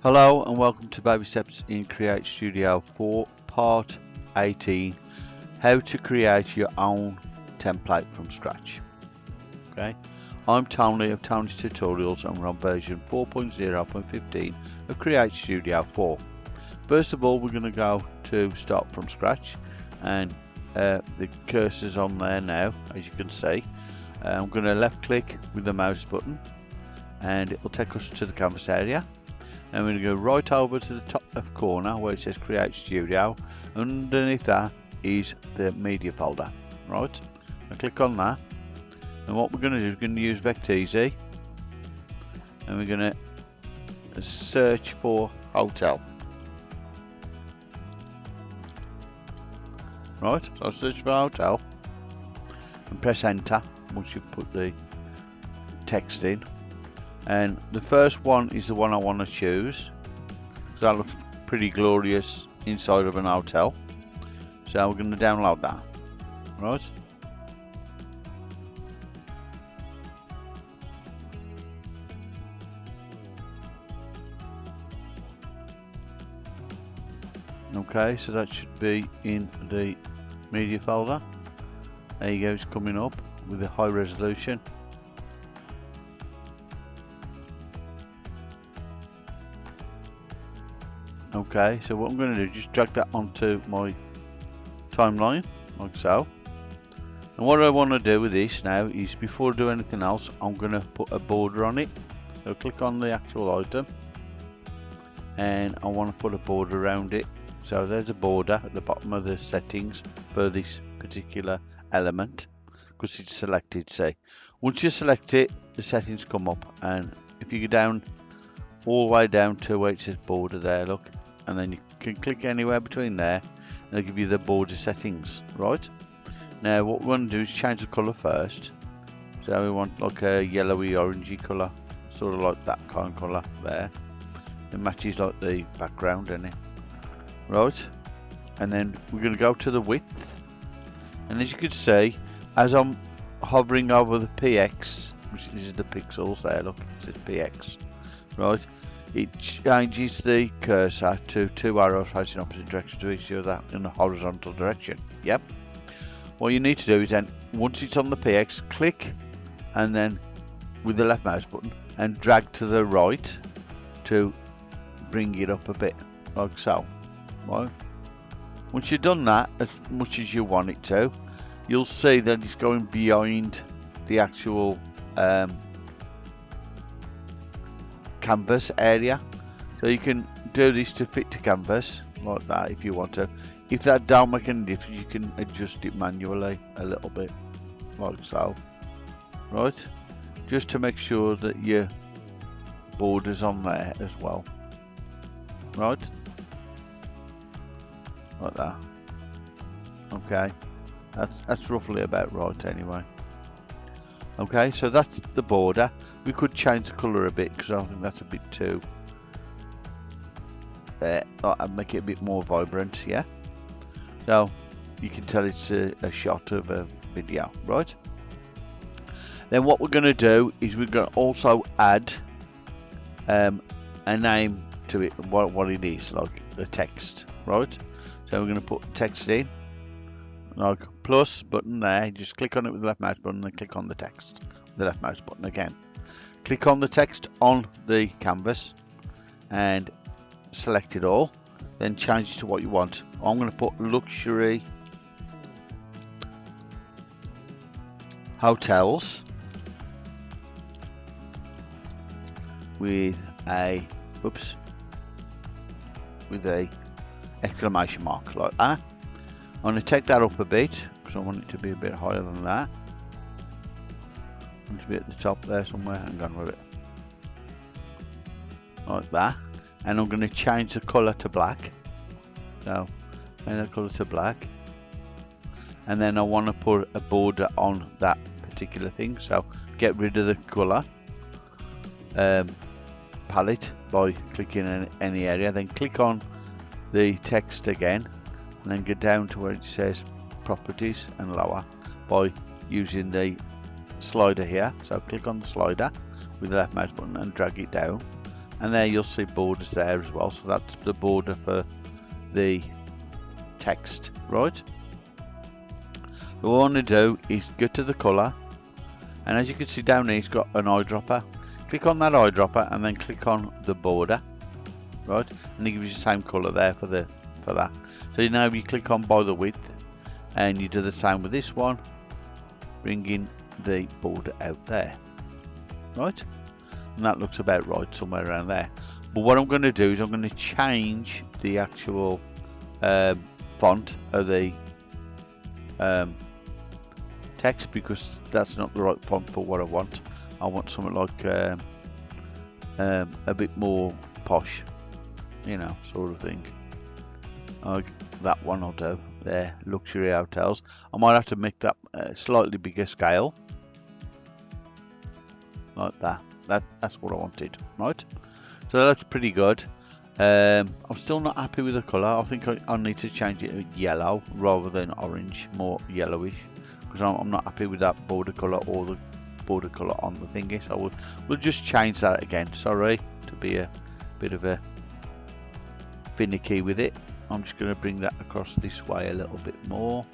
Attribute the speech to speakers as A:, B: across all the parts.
A: Hello and welcome to Babysteps in Create Studio for part 18, how to create your own template from scratch. Okay, I'm Tony of Tony's Tutorials and we're on version 4.0.15 of Create Studio 4. First of all, we're going to go to start from scratch, and the cursor's on there now, as you can see. I'm going to left click with the mouse button and it will take us to the canvas area. And we're going to go right over to the top left corner where it says Create Studio. Underneath that is the media folder. Right, I click on that, and what we're going to do is we're going to use Vecteezy, and we're going to search for hotel. Right, so I'll search for hotel and press enter once you've put the text in. And the first one is the one I want to choose, because that looks pretty glorious inside of an hotel. So we're going to download that. Right. Okay, so that should be in the media folder. There you go, it's coming up with a high resolution. Okay, so what I'm going to do is just drag that onto my timeline, like so. And what I want to do with this now is, before I do anything else, I'm going to put a border on it. So click on the actual item, and I want to put a border around it. So there's a border at the bottom of the settings for this particular element, because it's selected. See, once you select it, the settings come up, and if you go down all the way down to where it says border there, look, and then you can click anywhere between there and they'll give you the border settings. Right, now what we want to do is change the colour first. So we want like a yellowy orangey colour, sort of like that kind of colour there. It matches like the background, doesn't it? Right, and then we're going to go to the width, and as you can see, as I'm hovering over the PX, which is the pixels there, look, it says PX, right, it changes the cursor to two arrows facing opposite directions to each other in a horizontal direction. Yep. What you need to do is then, once it's on the PX, click, and then with the left mouse button and drag to the right to bring it up a bit, like so. Right. Once you've done that as much as you want it to, you'll see that it's going behind the actual canvas area. So you can do this to fit to canvas like that if you want to. If that don't make any difference, you can adjust it manually a little bit, like so. Right, just to make sure that your border's on there as well. Right, like that. Okay, that's roughly about right anyway. Okay, so that's the border. We could change the colour a bit, because I think that's a bit too and make it a bit more vibrant. Yeah, so you can tell it's a shot of a video. Right, then what we're going to do is we're going to also add a name to it, what it is, like the text. Right, so we're going to put text in, like plus button there. Just click on it with the left mouse button and click on the text with the left mouse button again. Click on the text on the canvas and select it all, then change it to what you want. I'm going to put luxury hotels with a exclamation mark, like that. I'm going to take that up a bit because I want it to be a bit higher than that. To be at the top there somewhere. Hang on with it, like that. And I'm going to change the colour to black. So change the colour to black, and then I want to put a border on that particular thing. So get rid of the colour palette by clicking in any area, then click on the text again, and then go down to where it says properties and lower by using the slider here. So click on the slider with the left mouse button and drag it down, and there you'll see borders there as well. So that's the border for the text, right? What I want to do is go to the colour, and as you can see down here, it's got an eyedropper. Click on that eyedropper and then click on the border, right? And it gives you the same colour there for that. So now you click on by the width, and you do the same with this one, bringing the border out there, right? And that looks about right, somewhere around there. But what I'm going to do is I'm going to change the actual font of the text, because that's not the right font for what I want. I want something like a bit more posh, you know, sort of thing. Like that one I'll do there, luxury hotels. I might have to make that slightly bigger scale, like that. That's what I wanted, right? So that looks pretty good. I'm still not happy with the colour. I think I need to change it to yellow rather than orange, more yellowish, because I'm not happy with that border colour or the border colour on the thingy. So we'll just change that again. Sorry to be a bit of a finicky with it. I'm just going to bring that across this way a little bit more.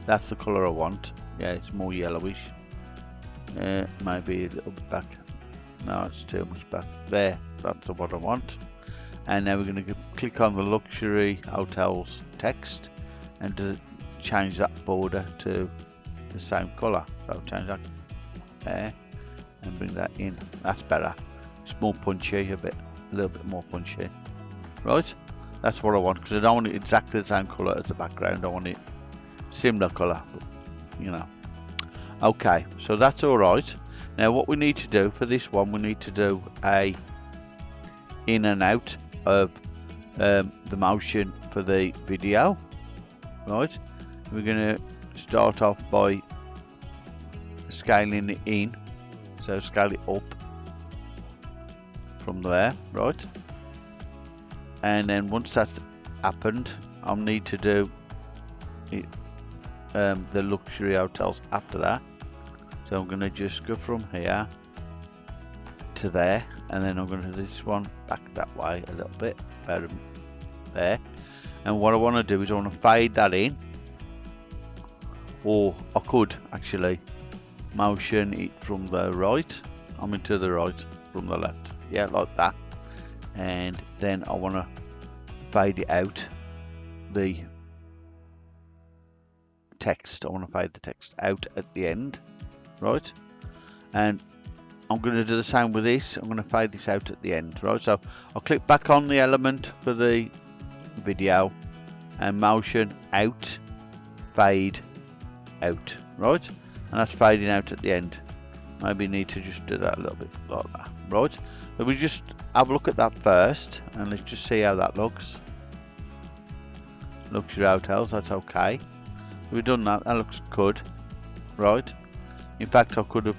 A: That's the colour I want. Yeah, it's more yellowish. Maybe a little bit back. No, it's too much back. There, that's what I want. And now we're going to click on the luxury hotels text and change that border to the same colour. So change that there and bring that in. That's better. It's more punchy, a little bit more punchy. Right? That's what I want, because I don't want it exactly the same colour as the background. I want it similar colour, you know. Okay, so that's all right. Now what we need to do for this one, we need to do a in and out of the motion for the video, right? We're going to start off by scaling it in, so scale it up from there, right? And then once that's happened, I'll need to do it, the luxury hotels after that. So I'm going to just go from here to there, and then I'm going to do this one back that way a little bit, about there. And what I want to do is I want to fade that in, or I could actually motion it from the right. I'm into the right from the left, yeah, like that. And then I want to fade it out, the text. I want to fade the text out at the end, right? And I'm going to do the same with this. I'm going to fade this out at the end, right? So I'll click back on the element for the video and motion out, fade out, right? And that's fading out at the end. Maybe need to just do that a little bit like that, right? So we just have a look at that first, and let's just see how that looks. Luxury hotels, that's okay. We've done that. That looks good, right? In fact, I could have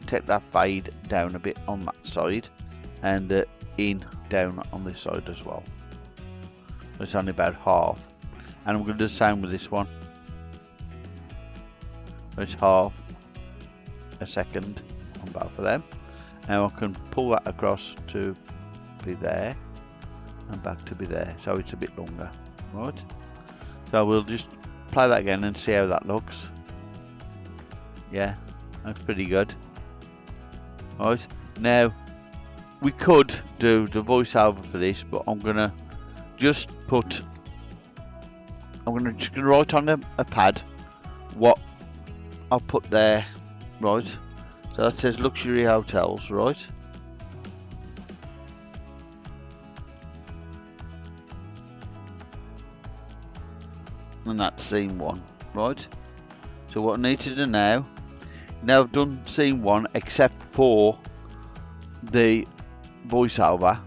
A: take that fade down a bit on that side, and in down on this side as well. So it's only about half, and I'm going to do the same with this one. It's half a second on both of them. Now I can pull that across to be there and back to be there, so it's a bit longer, right? So we'll just play that again and see how that looks. Yeah, that's pretty good. Right, now we could do the voiceover for this, but I'm gonna just write on a pad what I'll put there, right? So that says luxury hotels, right? And that's scene 1, right? So what I need to do now I've done scene 1 except for the voiceover.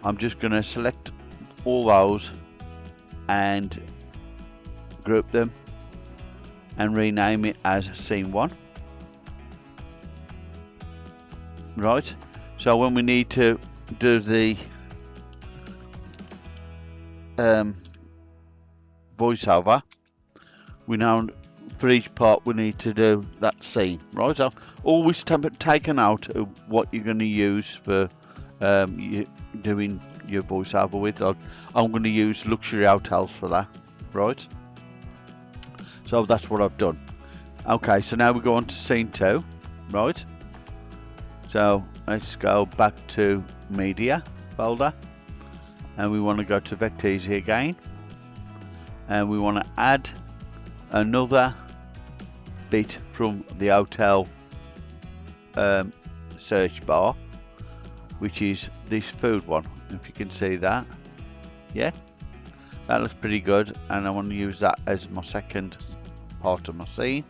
A: I'm just going to select all those and group them and rename it as scene 1. Right, so when we need to do the voiceover, we now for each part we need to do that scene, right? So always take a note of what you're going to use for you doing your voiceover with. I'm going to use luxury hotels for that, right? So that's what I've done. Okay, so now we go on to scene 2, right? So let's go back to media folder, and we want to go to Vecteezy again, and we want to add another bit from the hotel search bar, which is this food one. If you can see that, yeah, that looks pretty good, and I want to use that as my second part of my scene.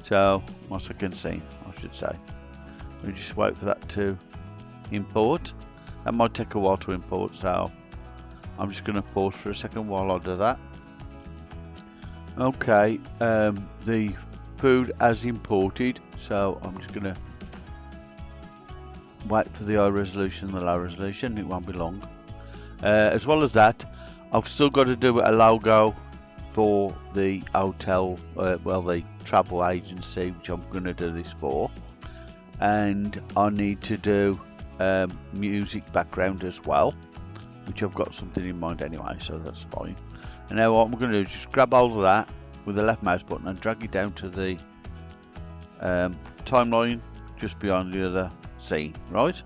A: So my second scene, I should say. We just wait for that to import. That might take a while to import, so I'm just going to pause for a second while I do that. Okay, the food has imported, so I'm just going to wait for the high resolution and the low resolution. It won't be long. As well as that, I've still got to do a logo for the hotel, well, the travel agency, which I'm going to do this for, and I need to do music background as well, which I've got something in mind anyway, so that's fine. And now what I'm going to do is just grab hold of that with the left mouse button and drag it down to the timeline just beyond the other scene, right?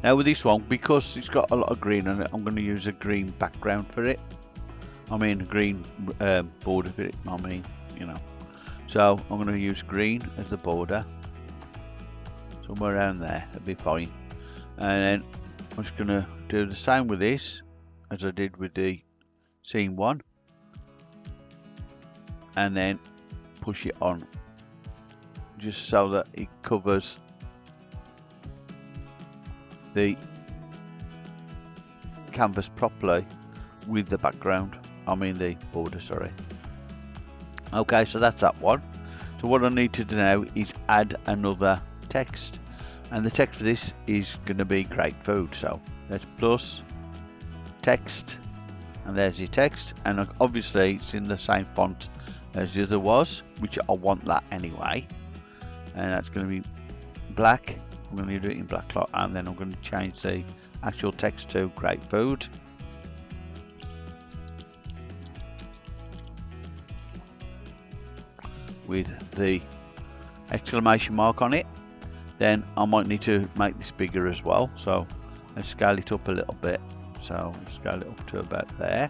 A: Now with this one, because it's got a lot of green on it, I'm going to use a green background for it. I mean a green border for it, I mean, you know. So I'm going to use green as the border, somewhere around there, it'll be fine. And then I'm just going to do the same with this as I did with the scene 1, and then push it on just so that it covers the canvas properly with the background, I mean the border, sorry. Okay, so that's that one. So what I need to do now is add another text, and the text for this is going to be great food. So that's plus text, and there's your text, and obviously it's in the same font as the other was, which I want that anyway, and that's going to be black. I'm going to do it in black light, and then I'm going to change the actual text to great food. With the exclamation mark on it. Then I might need to make this bigger as well, so let's scale it up a little bit. So scale it up to about there.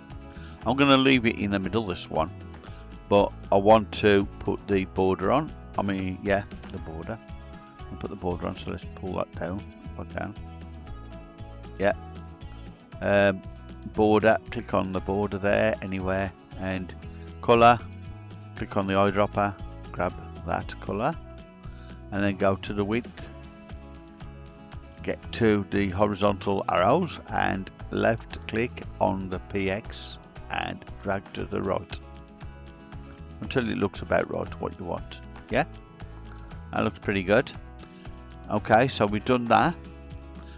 A: I'm going to leave it in the middle, this one, but I want to put the border on. I mean, yeah, the border. I'll put the border on, so let's pull that down. Yeah. Border, click on the border there, anywhere, and colour. Click on the eyedropper, grab that colour, and then go to the width, get to the horizontal arrows, and left click on the PX and drag to the right until it looks about right, what you want. Yeah, that looks pretty good. Okay, so we've done that.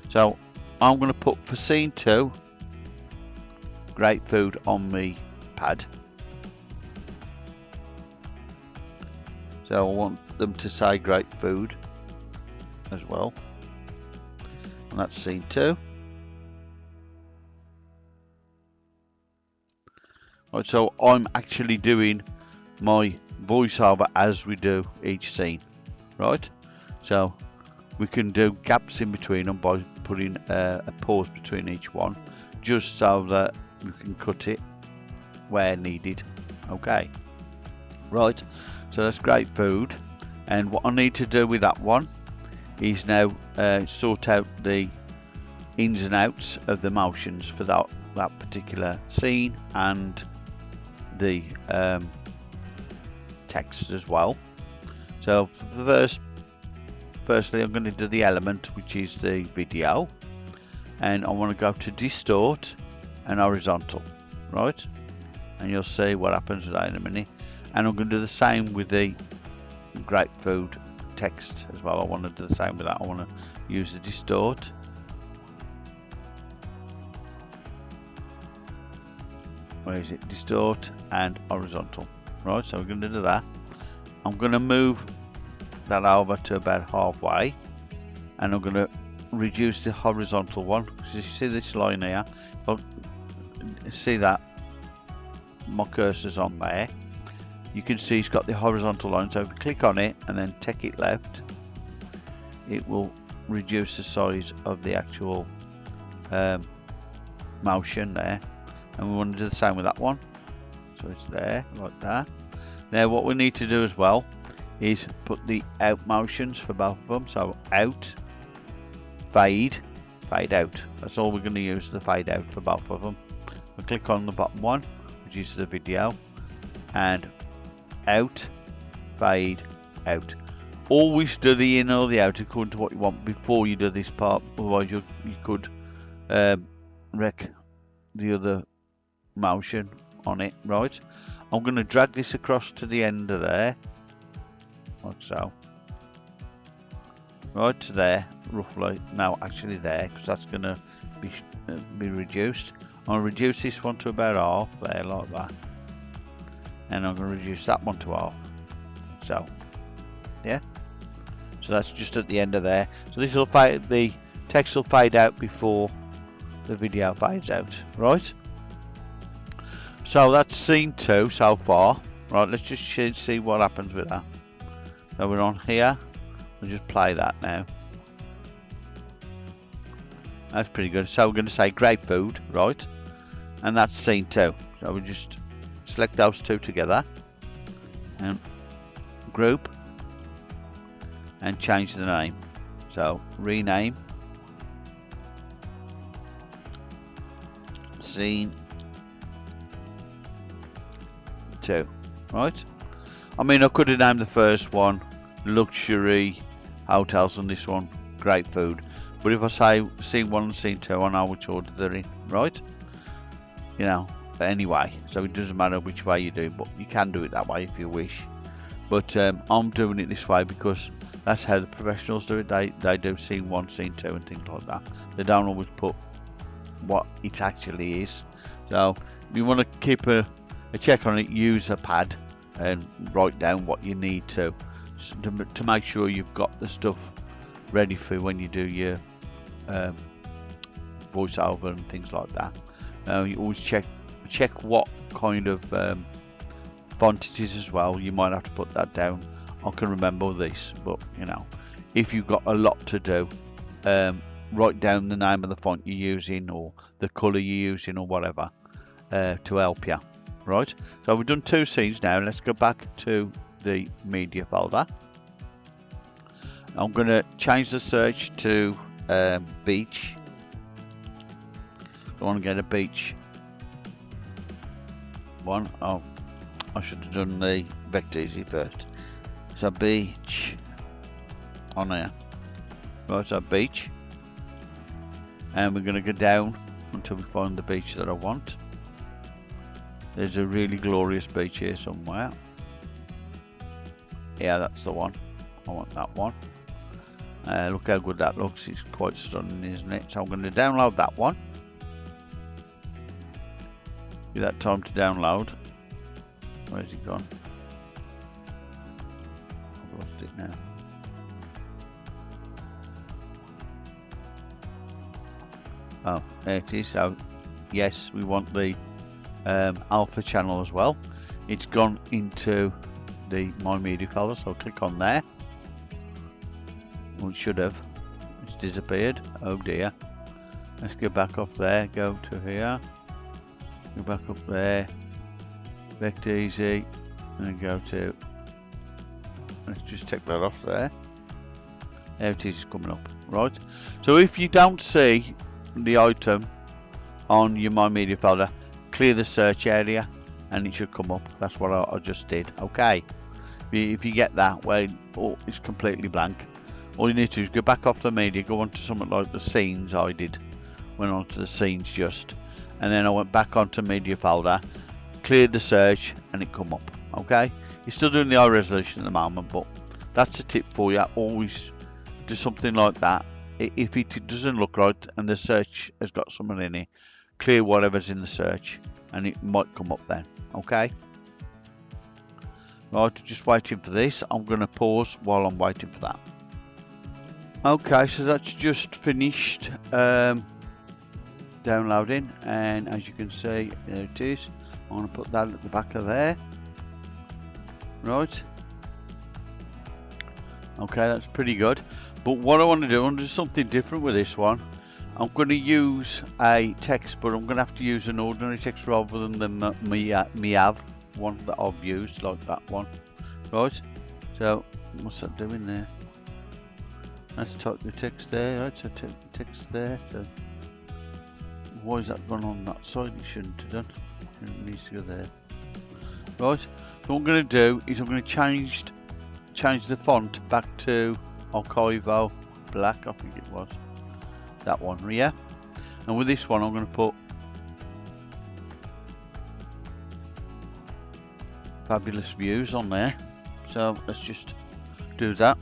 A: So I'm going to put for scene 2 great food on the pad. So I want them to say great food as well, and that's scene 2. Right, so I'm actually doing my voiceover as we do each scene, right? So we can do gaps in between them by putting a pause between each one, just so that you can cut it where needed. Okay, right. So that's great food, and what I need to do with that one is now sort out the ins and outs of the motions for that particular scene and the text as well. So firstly I'm going to do the element, which is the video, and I want to go to distort and horizontal, right? And you'll see what happens with that in a minute. And I'm going to do the same with the great food text as well. I want to do the same with that. I want to use the distort. Where is it? Distort and horizontal. right? So we're going to do that. I'm going to move that over to about halfway, and I'm going to reduce the horizontal one. So you see this line here? Well, see that my cursor's on there. You can see it's got the horizontal line. So if you click on it and then take it left, it will reduce the size of the actual motion there. And we want to do the same with that one. So it's there like that. Now what we need to do as well is put the out motions for both of them. So out, fade, fade out. That's all we're going to use, the fade out for both of them. We'll click on the bottom one, which is the video, and out, fade, out. Always do the in or the out according to what you want before you do this part, otherwise you could wreck the other motion on it. Right, I'm going to drag this across to the end of there, like so. Right to there, roughly. No, actually there, because that's going to be reduced. I'll reduce this one to about half there, like that, and I'm going to reduce that one to half. So, yeah. So that's just at the end of there. So this will fade, the text will fade out before the video fades out, right? So that's scene 2 so far. Right, let's just see what happens with that. So we're on here. We'll just play that now. That's pretty good. So we're going to say great food, right? And that's scene 2. So we just select those two together and group and change the name. So rename scene 2, right? I mean, I could have named the first one luxury hotels and this one great food, but if I say scene 1 and scene 2, I know which order they're in, right? You know, but anyway, so it doesn't matter which way you do it, but you can do it that way if you wish. But I'm doing it this way because that's how the professionals do it. They do scene 1, scene 2 and things like that. They don't always put what it actually is. So if you want to keep a check on it, use a pad and write down what you need to make sure you've got the stuff ready for when you do your voiceover and things like that. You always check what kind of font it is as well. You might have to put that down. I can remember this, but you know, if you've got a lot to do, write down the name of the font you're using or the colour you're using or whatever to help you. Right, so we've done 2 scenes now. Let's go back to the media folder. I'm going to change the search to beach. I want to get a beach one. Oh, I should have done the vector easy first. So beach on there. Right, so beach, and we're going to go down until we find the beach that I want. There's a really glorious beach here somewhere. Yeah, that's the one. I want that one. Look how good that looks. It's quite stunning, isn't it? So I'm going to download that one. Give that time to download. Where's it gone? I've lost it now. Oh, there it is. So yes, we want the alpha channel as well. It's gone into the My Media folder, so I'll click on there. Well, it should have. It's disappeared. Oh dear. Let's go back off there. Go to here. Go back up there. Vector easy. And go to. Let's just take that off there. There it is, coming up. Right. So if you don't see the item on your My Media folder, clear the search area and it should come up. That's what I just did. Okay, if you get that where it's completely blank, all you need to do is go back off the media, go on to something like the scenes. I did, went on to the scenes just, and then I went back onto media folder, cleared the search and it come up. Okay, you're still doing the high resolution at the moment, but that's a tip for you. Always do something like that. If it doesn't look right and the search has got something in it, clear whatever's in the search and it might come up then. Okay, Right, just waiting for this. I'm going to pause while I'm waiting for that. Okay, so that's just finished downloading, and as you can see, there it is. I'm going to put that at the back of there. Right. Okay, that's pretty good. But what I want to do, I want to do something different with this one. I'm going to use a text, but I'm going to have to use an ordinary text rather than the me have one that I've used, like that one. Right. So what's that doing there? Let's type the text there. Right. So type the text there. So why is that gone on that side? It shouldn't have done. It needs to go there. Right. So what I'm going to do is I'm going to change the font back to Archivo Black, I think it was. That one, yeah. And with this one, I'm going to put Fabulous Views on there. So let's just do that.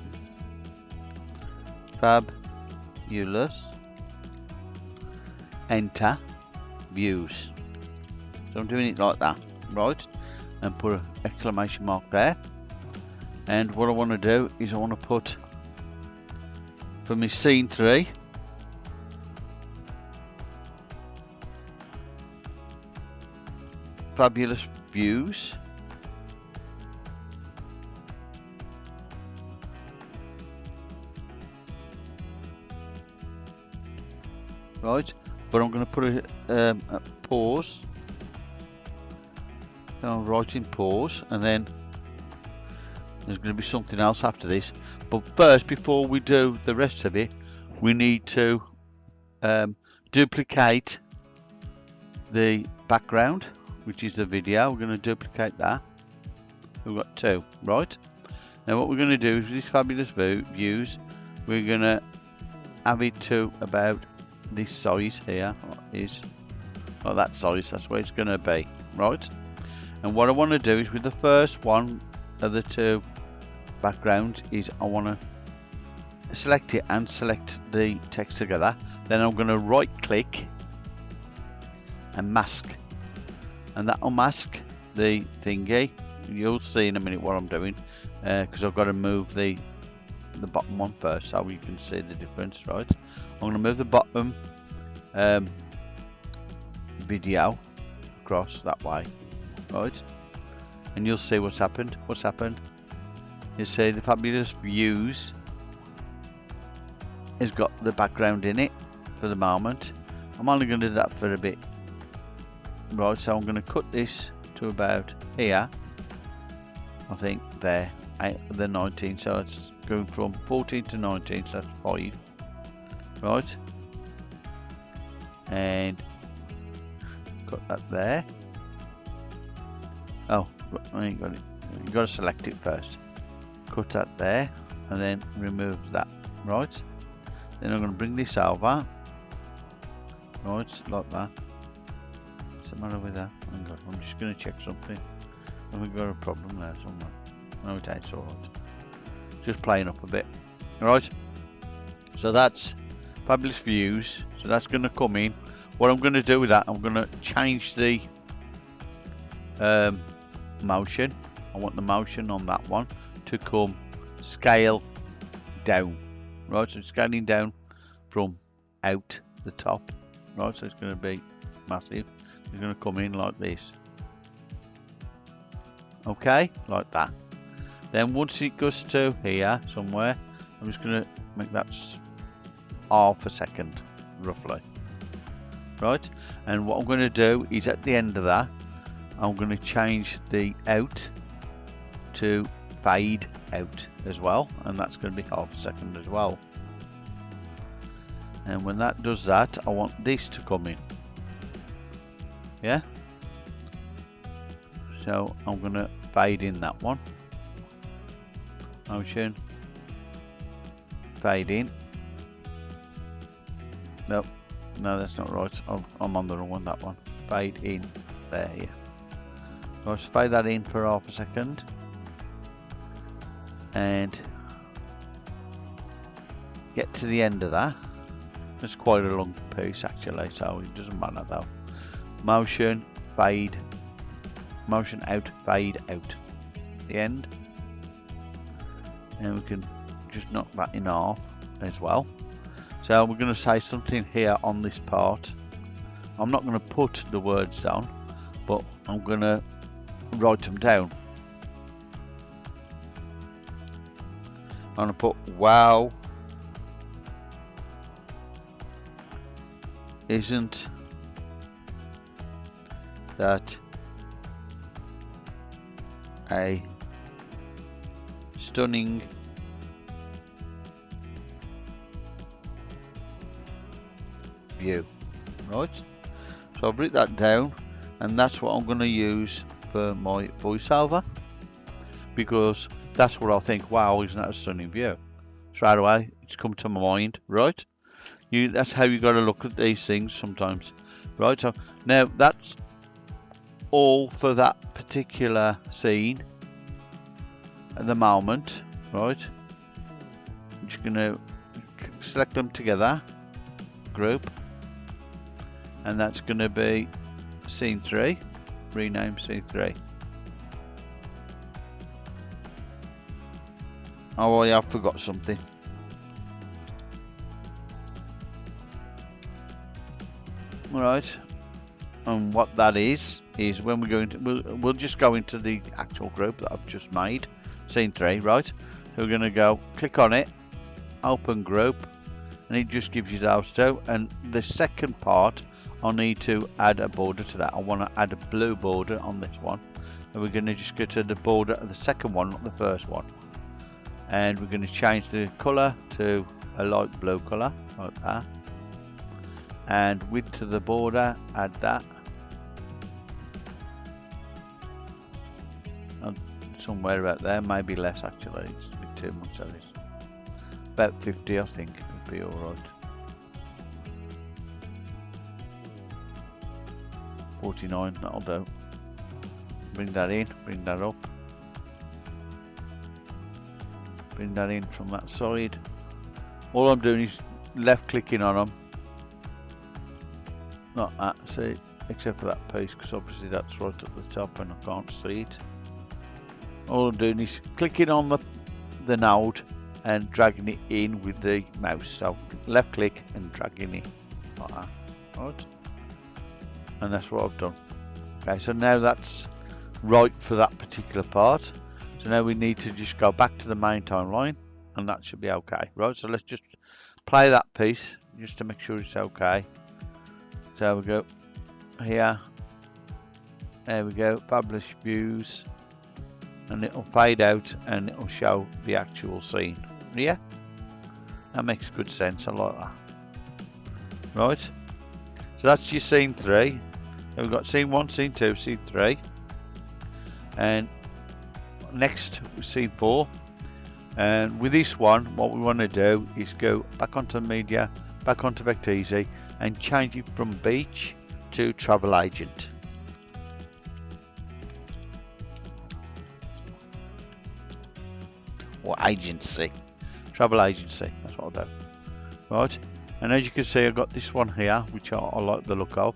A: Fabulous. Enter Views. So I'm doing it like that, right? And put an exclamation mark there. And what I want to do is I want to put, for my scene 3, Fabulous Views. Right, but I'm going to put a pause. So I'm writing pause, and then there's going to be something else after this. But first, before we do the rest of it, we need to duplicate the background, which is the video. We're going to duplicate that. We've got 2, right? Now what we're going to do is this Fabulous Views, we're going to have it to about this size here. Is like that size, that's where it's going to be, right? And what I want to do is with the first one of the 2 backgrounds is I want to select it and select the text together. Then I'm going to right click and mask, and that will mask the thingy. You'll see in a minute what I'm doing, because I've got to move the bottom one first so you can see the difference, right? I'm going to move the bottom video across that way, right? And you'll see what's happened. You see the Fabulous Views has got the background in it for the moment. I'm only going to do that for a bit, right? So I'm going to cut this to about here, I think there, the 19, so it's going from 14 to 19, so that's 5, right? And cut that there. Oh, I ain't got it. You've got to select it first. Cut that there, and then remove that, right? Then I'm going to bring this over, right, like that. What's the matter with that? Hang on, I'm just going to check something. Have we got a problem there somewhere? No, it's alright. Just playing up a bit. Alright, so that's Fabulous Views. So that's going to come in. What I'm going to do with that, I'm going to change the motion. I want the motion on that one to come scale down. Right, so it's scaling down from out the top. Right, so it's going to be massive. It's going to come in like this. Okay, like that. Then once it goes to here somewhere, I'm just going to make that half a second roughly. Right, and what I'm going to do is at the end of that, I'm going to change the out to fade out as well, and that's going to be half a second as well. And when that does that, I want this to come in. Yeah, so I'm going to fade in that one. Motion, fade in. Nope, no, that's not right. I'm on the wrong one. That one, fade in there. Yeah, let's fade that in for half a second, and get to the end of that. It's quite a long piece actually, so it doesn't matter though. Motion, fade, motion out, fade out. the end, and we can just knock that in half as well. So we're going to say something here on this part. I'm not going to put the words down, but I'm going to write them down. I'm going to put, wow, isn't that a stunning view? Right, so I've written that down, and that's what I'm going to use for my voiceover, because that's what I think. Wow, isn't that a stunning view? Straight away it's come to my mind, right? That's how you got to look at these things sometimes, right? So now that's all for that particular scene at the moment, right? I'm just going to select them together, group, and that's going to be scene 3. Rename scene 3. Oh, I have forgot something. Right, and what that is when we go into, we'll just go into the actual group that I've just made, scene 3, right? So we're going to go click on it, open group, and it just gives you those two. And the second part, I need to add a border to that. I want to add a blue border on this one, and we're going to just go to the border of the second one, not the first one, and we're going to change the color to a light blue color like that. And width to the border, add that. Somewhere about there, maybe less actually, it's a bit too much of this. About 50 I think would be alright. 49, that'll do. Bring that in, bring that up. Bring that in from that side. All I'm doing is left clicking on them. Not that, see, except for that piece, because obviously that's right at the top and I can't see it. All I'm doing is clicking on the node and dragging it in with the mouse. So left click and dragging it like that, right? And that's what I've done. Okay, so now that's right for that particular part. So now we need to just go back to the main timeline, and that should be okay, right? So let's just play that piece just to make sure it's okay. So we go here, there we go, publish views, and it'll fade out and it'll show the actual scene. Yeah, that makes good sense. I like that. Right, so that's your scene 3. So we've got scene 1, scene 2, scene 3, and next scene 4. And with this one, what we want to do is go back onto media, back onto Vecteezy, and change it from beach to travel agent. Or agency. Travel agency, that's what I'll do. Right, and as you can see, I've got this one here, which I like the look of.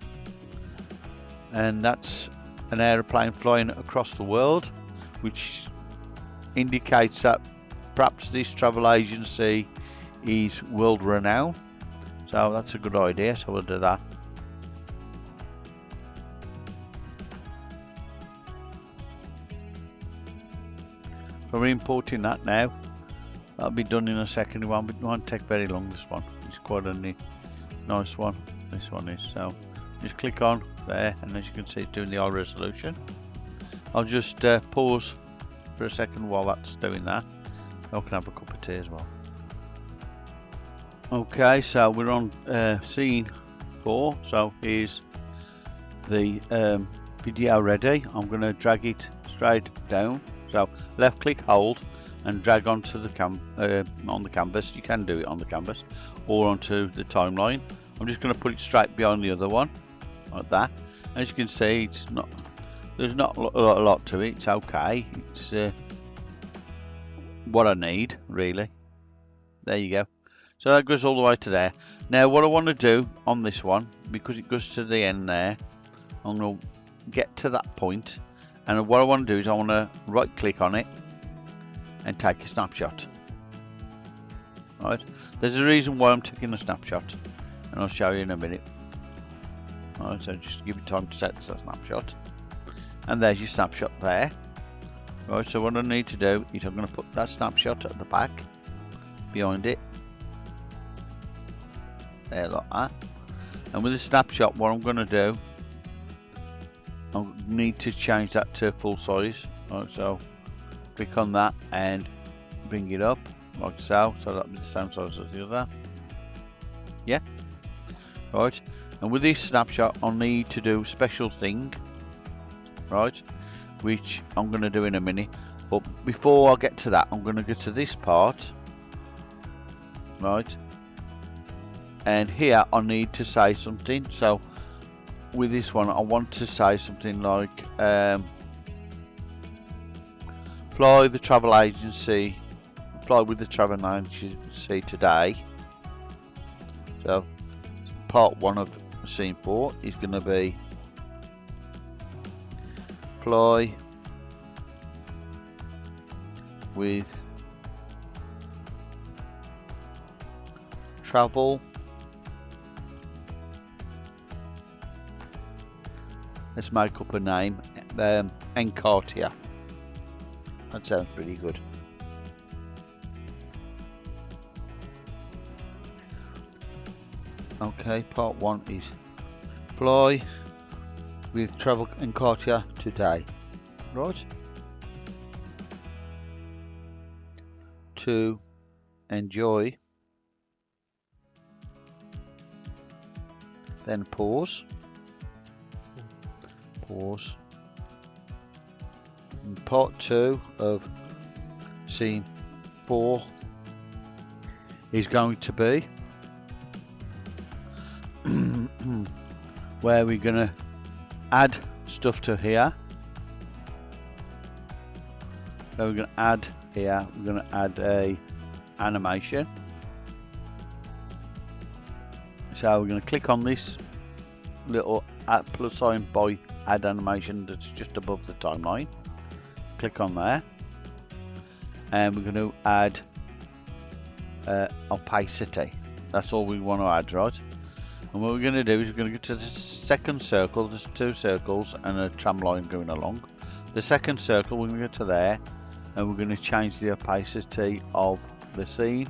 A: And that's an aeroplane flying across the world, which indicates that perhaps this travel agency is world renowned. So that's a good idea, so we'll do that. So we're importing that now. That'll be done in a second. It won't take very long, this one. It's quite a nice one. This one is. So just click on there, and as you can see, it's doing the high resolution. I'll just pause for a second while that's doing that. I can have a cup of tea as well. Okay, so we're on scene 4. So here's the video ready. I'm going to drag it straight down. So left click, hold, and drag onto the on the canvas. You can do it on the canvas or onto the timeline. I'm just going to put it straight behind the other one, like that. As you can see, there's not a lot to it. It's okay. It's what I need, really. There you go. So that goes all the way to there. Now what I want to do on this one, because it goes to the end there, I'm going to get to that point And what I want to do is I want to right click on it and take a snapshot. Right, there's a reason why I'm taking a snapshot, and I'll show you in a minute. Right, so just give you time to set the snapshot, and there's your snapshot there. Right, so what I need to do is I'm going to put that snapshot at the back behind it there, like that. And with the snapshot, what I'm going to do, I need to change that to full size. Right, so click on that and bring it up like so, so that'll be the same size as the other. Yeah, right. And with this snapshot, I'll need to do a special thing, right, which I'm going to do in a minute. But before I get to that, I'm going to go to this part, right, and here I need to say something. So with this one, I want to say something like fly with the travel agency today. So part 1 of scene 4 is going to be fly with travel. Let's make up a name. Encartia. That sounds pretty good. Okay, part 1 is fly with Travel Encartia today. Right. To enjoy. Then pause. Pause. And part 2 of scene 4 is going to be where we're going to add stuff to here. So we're going to add here, we're going to add a animation. So we're going to click on this little plus sign by add animation that's just above the timeline. Click on there, and we're going to add opacity. That's all we want to add, right? And what we're going to do is we're going to go to the second circle. There's 2 circles and a tram line going along. The second circle, we're going to go to there, and we're going to change the opacity of the scene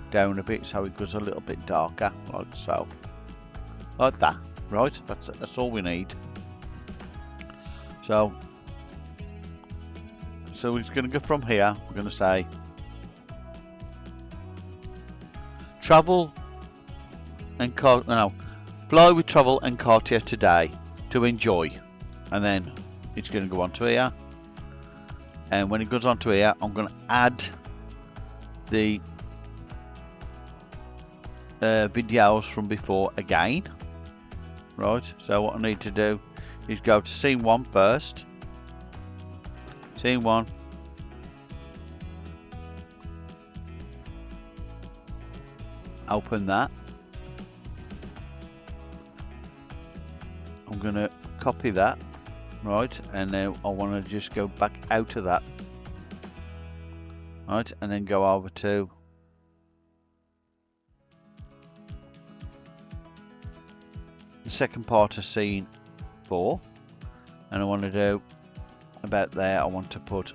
A: down a bit so it goes a little bit darker, like so, like that. Right, that's all we need. So we're just going to go from here. We're going to say travel and fly with Travel Encartia today to enjoy, and then it's going to go on to here. And when it goes on to here, I'm going to add the videos from before again. Right, so what I need to do is go to scene 1 first. Scene 1. Open that. I'm going to copy that. Right, and now I want to just go back out of that. Right, and then go over to the second part of scene 4, and I want to do about there. I want to put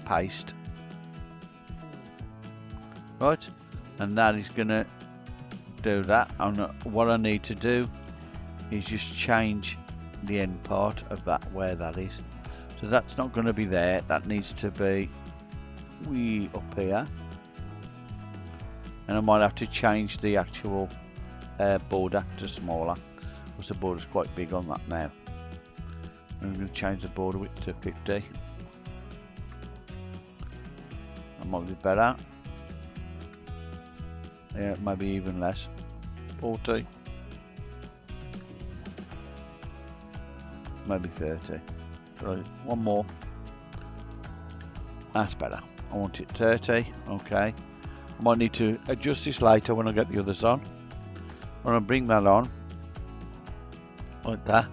A: paste, right, and that is going to do that. And what I need to do is just change the end part of that, where that is. So that's not going to be there. That needs to be way up here, and I might have to change the actual border to smaller, because the border is quite big on that now. I'm going to change the border width to 50. That might be better. Yeah, maybe even less. 40. Maybe 30. Right, one more. That's better. I want it 30. Okay. I might need to adjust this later when I get the others on. I'm going to bring that on like that.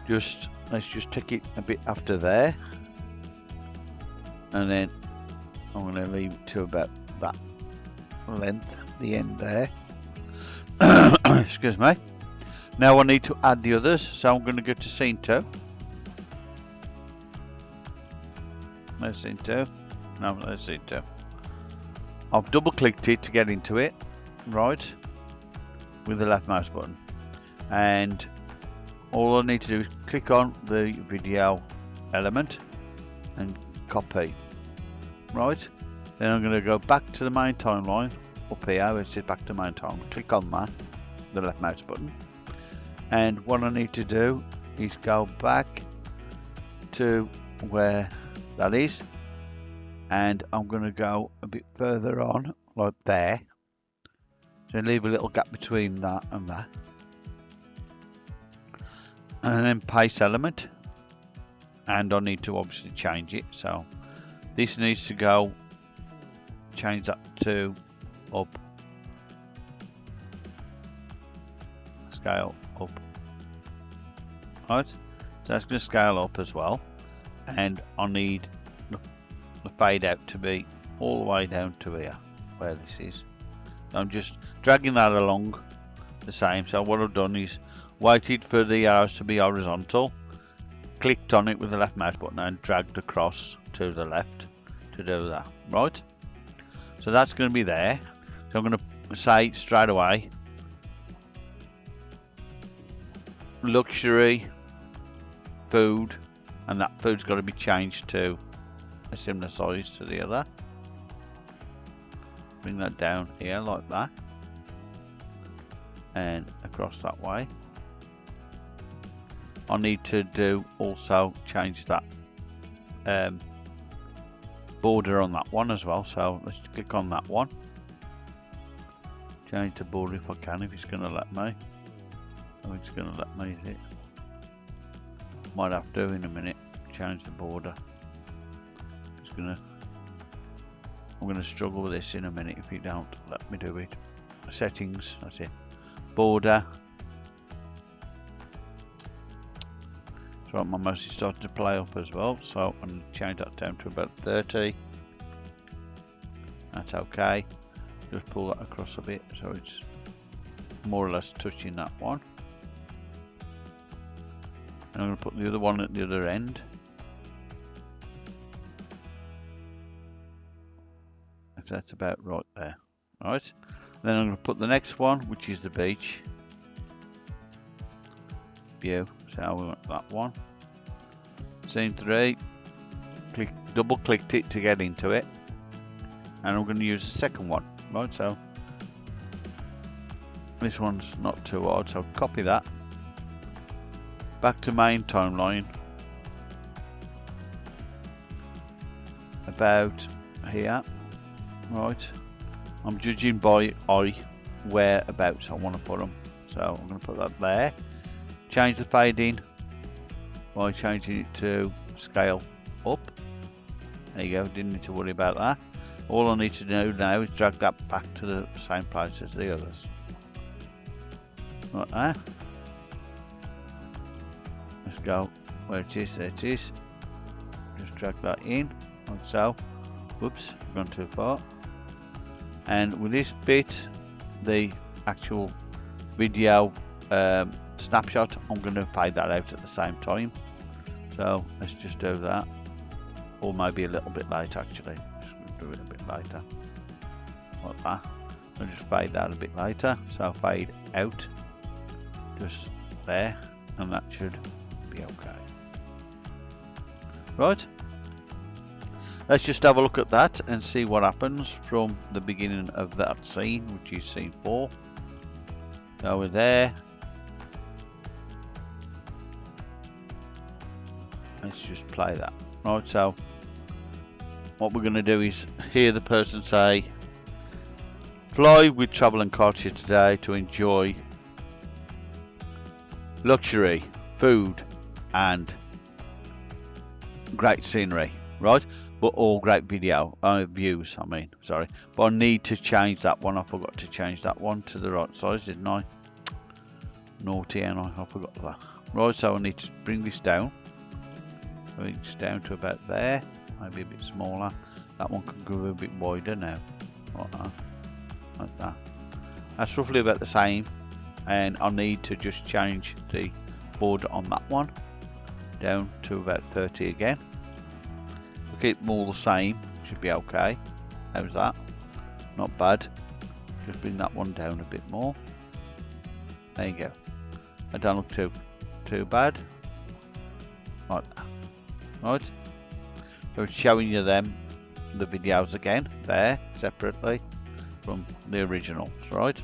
A: Just let's just take it a bit after there, and then I'm going to leave it to about that length, the end there. Excuse me. Now I need to add the others, so I'm going to go to scene 2. There's scene 2. No, there's scene 2. I've double clicked it to get into it, right, with the left mouse button, and all I need to do is click on the video element and copy, right. Then I'm going to go back to the main timeline up here where it says back to main timeline. Click on that, the left mouse button, and what I need to do is go back to where that is, and I'm going to go a bit further on, like there, so leave a little gap between that and that, and then paste element, and I need to obviously change it, so this needs to go, change that to up, scale up, right, so that's going to scale up as well, and I need the fade out to be all the way down to here where this is. So I'm just dragging that along the same. So what I've done is waited for the arrows to be horizontal, clicked on it with the left mouse button and dragged across to the left to do that, right. So that's going to be there. So I'm going to say straight away luxury food, and that food's got to be changed to a similar size to the other. Bring that down here like that, and across that way. I need to do also change that border on that one as well, so let's click on that one, change the border if I can, if it's going to let me. Oh, it's going to let me, is it? Might have to in a minute change the border. I'm going to struggle with this in a minute if you don't let me do it. Settings, that's it. Border. So my mouse is starting to play up as well, so I'm going to change that down to about 30. That's okay. Just pull that across a bit so it's more or less touching that one. And I'm going to put the other one at the other end. That's about right there, right. Then I'm going to put the next one, which is the beach view. So we want that one. Scene 3. Double clicked it to get into it, and I'm going to use the second one, right. So this one's not too hard, so copy that. Back to main timeline. About here. Right, I'm judging by eye whereabouts I want to put them, so I'm going to put that there. Change the fading by changing it to scale up. There you go, didn't need to worry about that. All I need to do now is drag that back to the same place as the others. Like that. Let's go where it is, there it is. Just drag that in, like so. Whoops, I've gone too far. And with this bit, the actual video snapshot, I'm going to fade that out at the same time. So let's just do that, or maybe a little bit later actually. Just going to do it a bit later, like that. I'll just fade that a bit later. So fade out, just there, and that should be okay. Right. Let's just have a look at that and see what happens from the beginning of that scene, which is scene 4. So we're there. Let's just play that. Right, so what we're going to do is hear the person say, fly with Travel Encartia today to enjoy luxury, food and great scenery, right? But all great video views, I mean, sorry. But I need to change that one. I forgot to change that one to the right size, didn't I? Naughty, and I forgot that. Right, so I need to bring this down. So it's down to about there, maybe a bit smaller. That one can go a bit wider now, like that, like that. That's roughly about the same, and I need to just change the border on that one down to about 30 again. We'll keep them all the same, should be okay. How's that? Not bad. Just bring that one down a bit more. There you go. I don't look too bad. Like that. Right. So it's showing you them, the videos again, there, separately from the originals, right?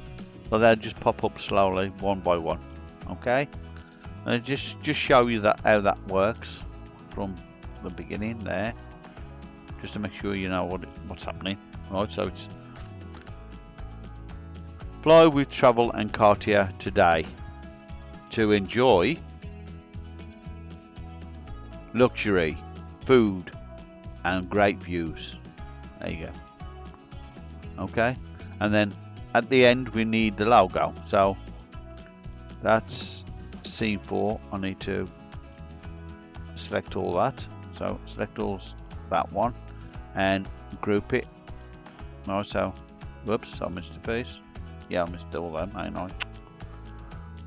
A: So they'll just pop up slowly, one by one. Okay? And just show you that how that works from the beginning there, just to make sure you know what's happening. Right, so it's fly with Travel Encartia today to enjoy luxury, food, and great views. There you go. Okay, and then at the end we need the logo. So that's scene 4. I need to select all that. So select all that one and group it. No, so whoops, I missed a piece. Yeah, I missed all them, ain't I?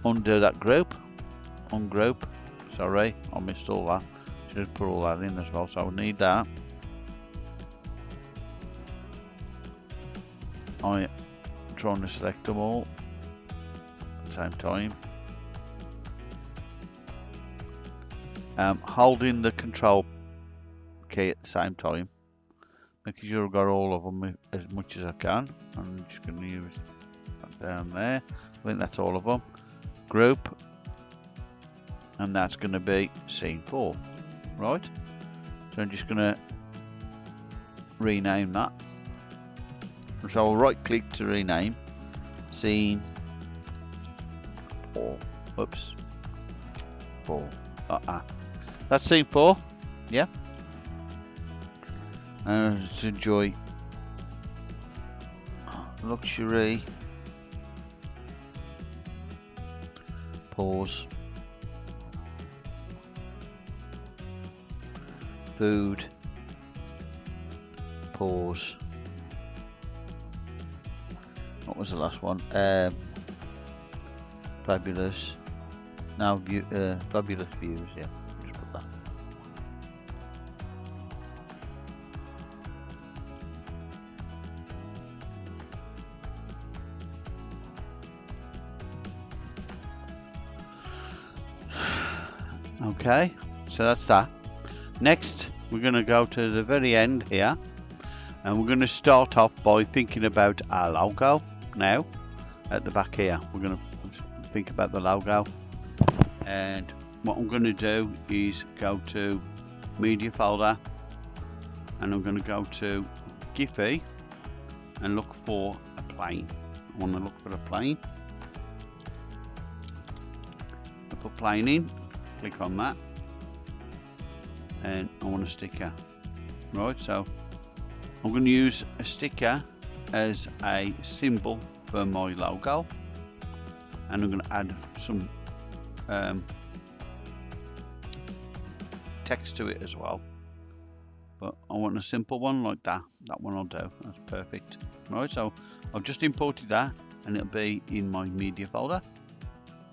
A: Undo that group. Ungroup. Sorry, I missed all that. Should have put all that in as well, so I need that. I'm trying to select them all at the same time. Holding the control key at the same time, making sure I've got all of them as much as I can. I'm just going to use that down there. I think that's all of them. Group, and that's going to be scene 4, right? So I'm just going to rename that. So I'll right click to rename scene 4. Oops, 4. That's scene 4. Yeah. And let's enjoy luxury. Pause. Food. Pause. What was the last one? Fabulous. Now view. Fabulous views. Yeah. Just put that. Okay, so that's that. Next, we're going to go to the very end here, and we're going to start off by thinking about our logo. Now, at the back here, we're going to think about the logo, and what I'm going to do is go to media folder, and I'm going to go to Giphy and look for a plane. I want to look for a plane. I put plane in. Click on that, and I want a sticker. Right, so I'm going to use a sticker as a symbol for my logo, and I'm going to add some text to it as well, but I want a simple one like that. That one I'll do. That's perfect. Right, so I've just imported that, and it'll be in my media folder.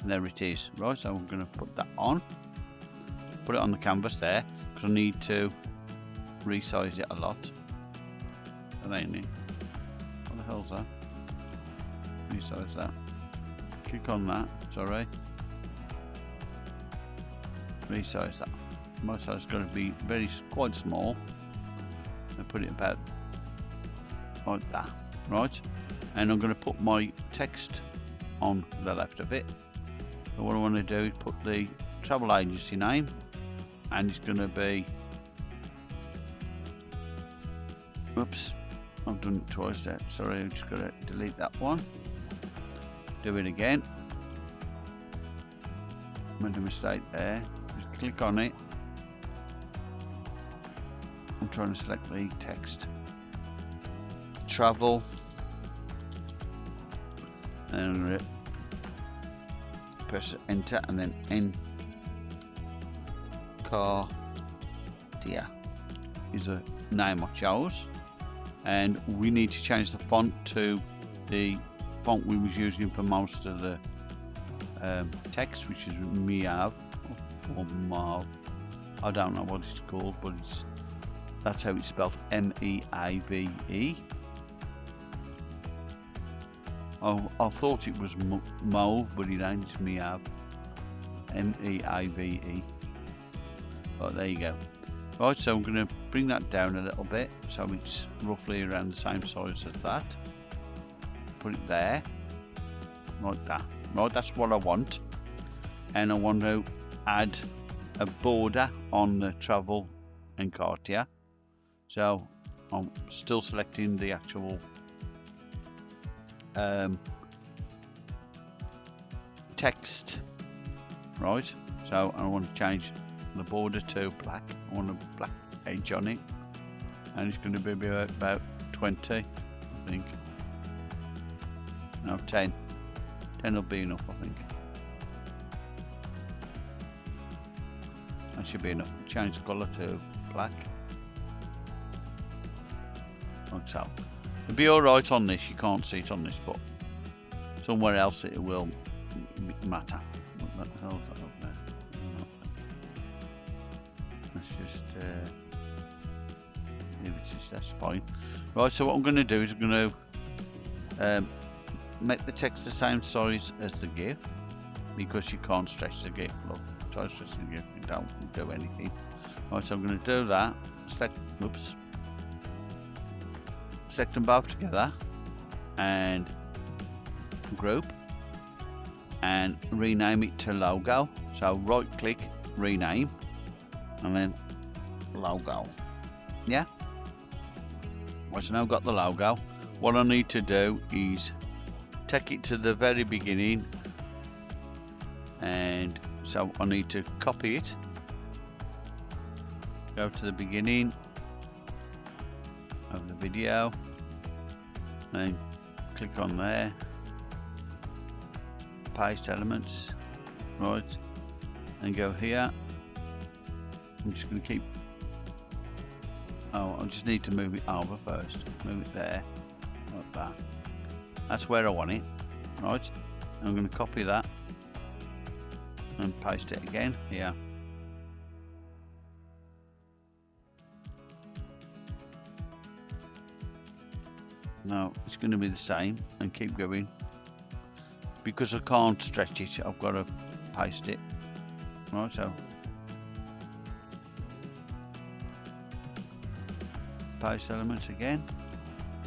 A: And there it is. Right, so I'm going to put that on, put it on the canvas there, because I need to resize it a lot. That ain't it. What the hell's that? Resize that. Click on that. Sorry. Resize that. My size is going to be quite small. And put it about like that. Right, and I'm going to put my text on the left of it. So what I want to do is put the travel agency name, and it's going to be, oops, I've done it twice there, sorry, I've just got to delete that one, do it again, made a mistake there, just click on it, I'm trying to select the text, travel, and press enter, and then car here is a name I chose, and we need to change the font to the font we was using for most of the text, which is Meave or Marv. I don't know what it's called, but that's how it's spelled, M-E-A-V-E. I thought it was Mauve, but it ain't, it's Meave. M-E-A-V-E. Right, there you go. Right, so I'm going to bring that down a little bit, so it's roughly around the same size as that. Put it there, like that. Right, that's what I want. And I want to add a border on the Travel Encartia. So I'm still selecting the actual text, right? So I want to change the border to black. I want a black edge on it, and it's going to be about 20, I think. No, 10. 10 will be enough, I think. That should be enough. Change the colour to black. Like so. It'll be alright on this, you can't see it on this, but somewhere else it will matter. What the hell is that up there? Let's just that's fine. Right, so what I'm going to do is I'm going to make the text the same size as the GIF, because you can't stretch the GIF. Look, try stretching the GIF, you don't do anything. Right, so I'm going to do that. Select them both together and group and rename it to logo. So right click, rename, and then logo. Yeah. Well, so now I've got the logo. What I need to do is take it to the very beginning, and so I need to copy it, go to the beginning of the video, then click on there, paste elements, right, and go here. I'm just going to keep, I just need to move it over first, move it there, like that. That's where I want it, right? I'm going to copy that and paste it again here. Now it's going to be the same, and keep going. Because I can't stretch it, I've got to paste it. Right, so paste elements again.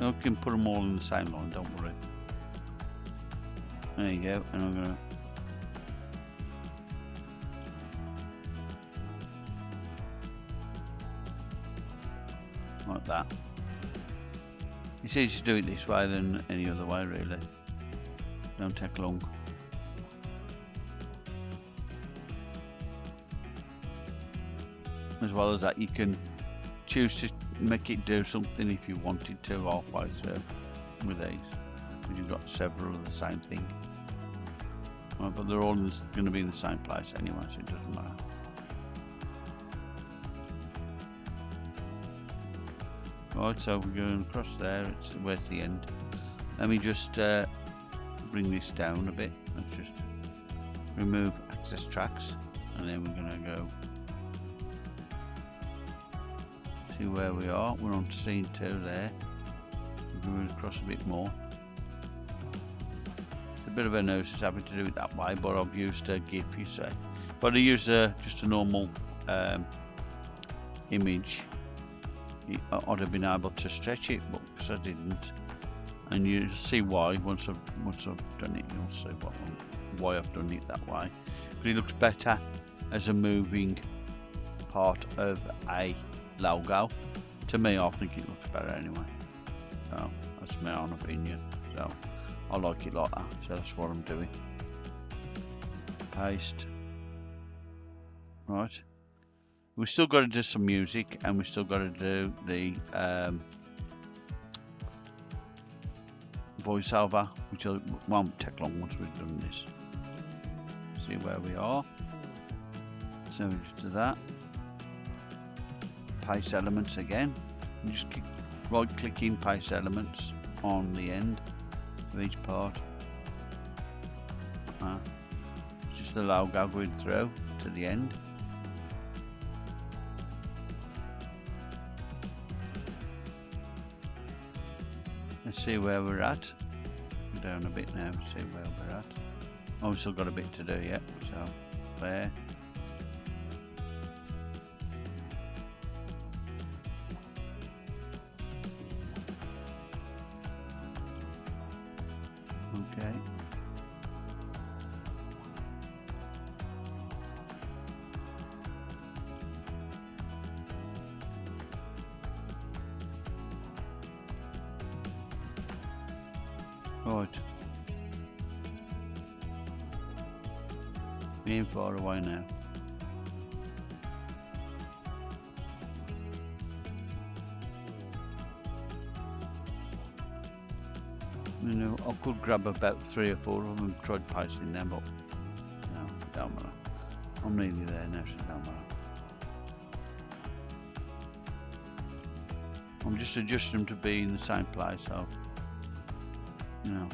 A: I can put them all in the same line, don't worry. There you go, and I'm going to like that. It's easier to do it this way than any other way, really. Don't take long. As well as that, you can choose to make it do something if you wanted to halfway through with these. You've got several of the same thing. Right, but they're all going to be in the same place anyway, so it doesn't matter. Right, so we're going across there, it's where's the end. Let me just bring this down a bit. Let's just remove access tracks, and then we're going to go see where we are. We're on scene 2 there. We're going across a bit more. It's a bit of a nuisance having to do it that way, but I've used a GIF, you say. But I use just a normal image, I'd have been able to stretch it, but because I didn't. And you'll see why once I've done it. You'll see why I've done it that way. But it looks better as a moving part of a logo. To me, I think it looks better anyway. So that's my own opinion. So I like it like that. So that's what I'm doing. Paste. Right. We've still got to do some music, and we've still got to do the voiceover, which won't take long once we've done this. See where we are. So we just do that. paste elements again. And just right click in paste elements on the end of each part. Just the logo going through to the end. Let's see where we're at. Go down a bit now, see where we're at. Oh, we've still got a bit to do yet, so there. Okay. Right. Being far away now. You know, I could grab about 3 or 4 of them and try pasting them, but no, don't matter. I'm nearly there now, so don't matter. I'm just adjusting them to be in the same place, so you know,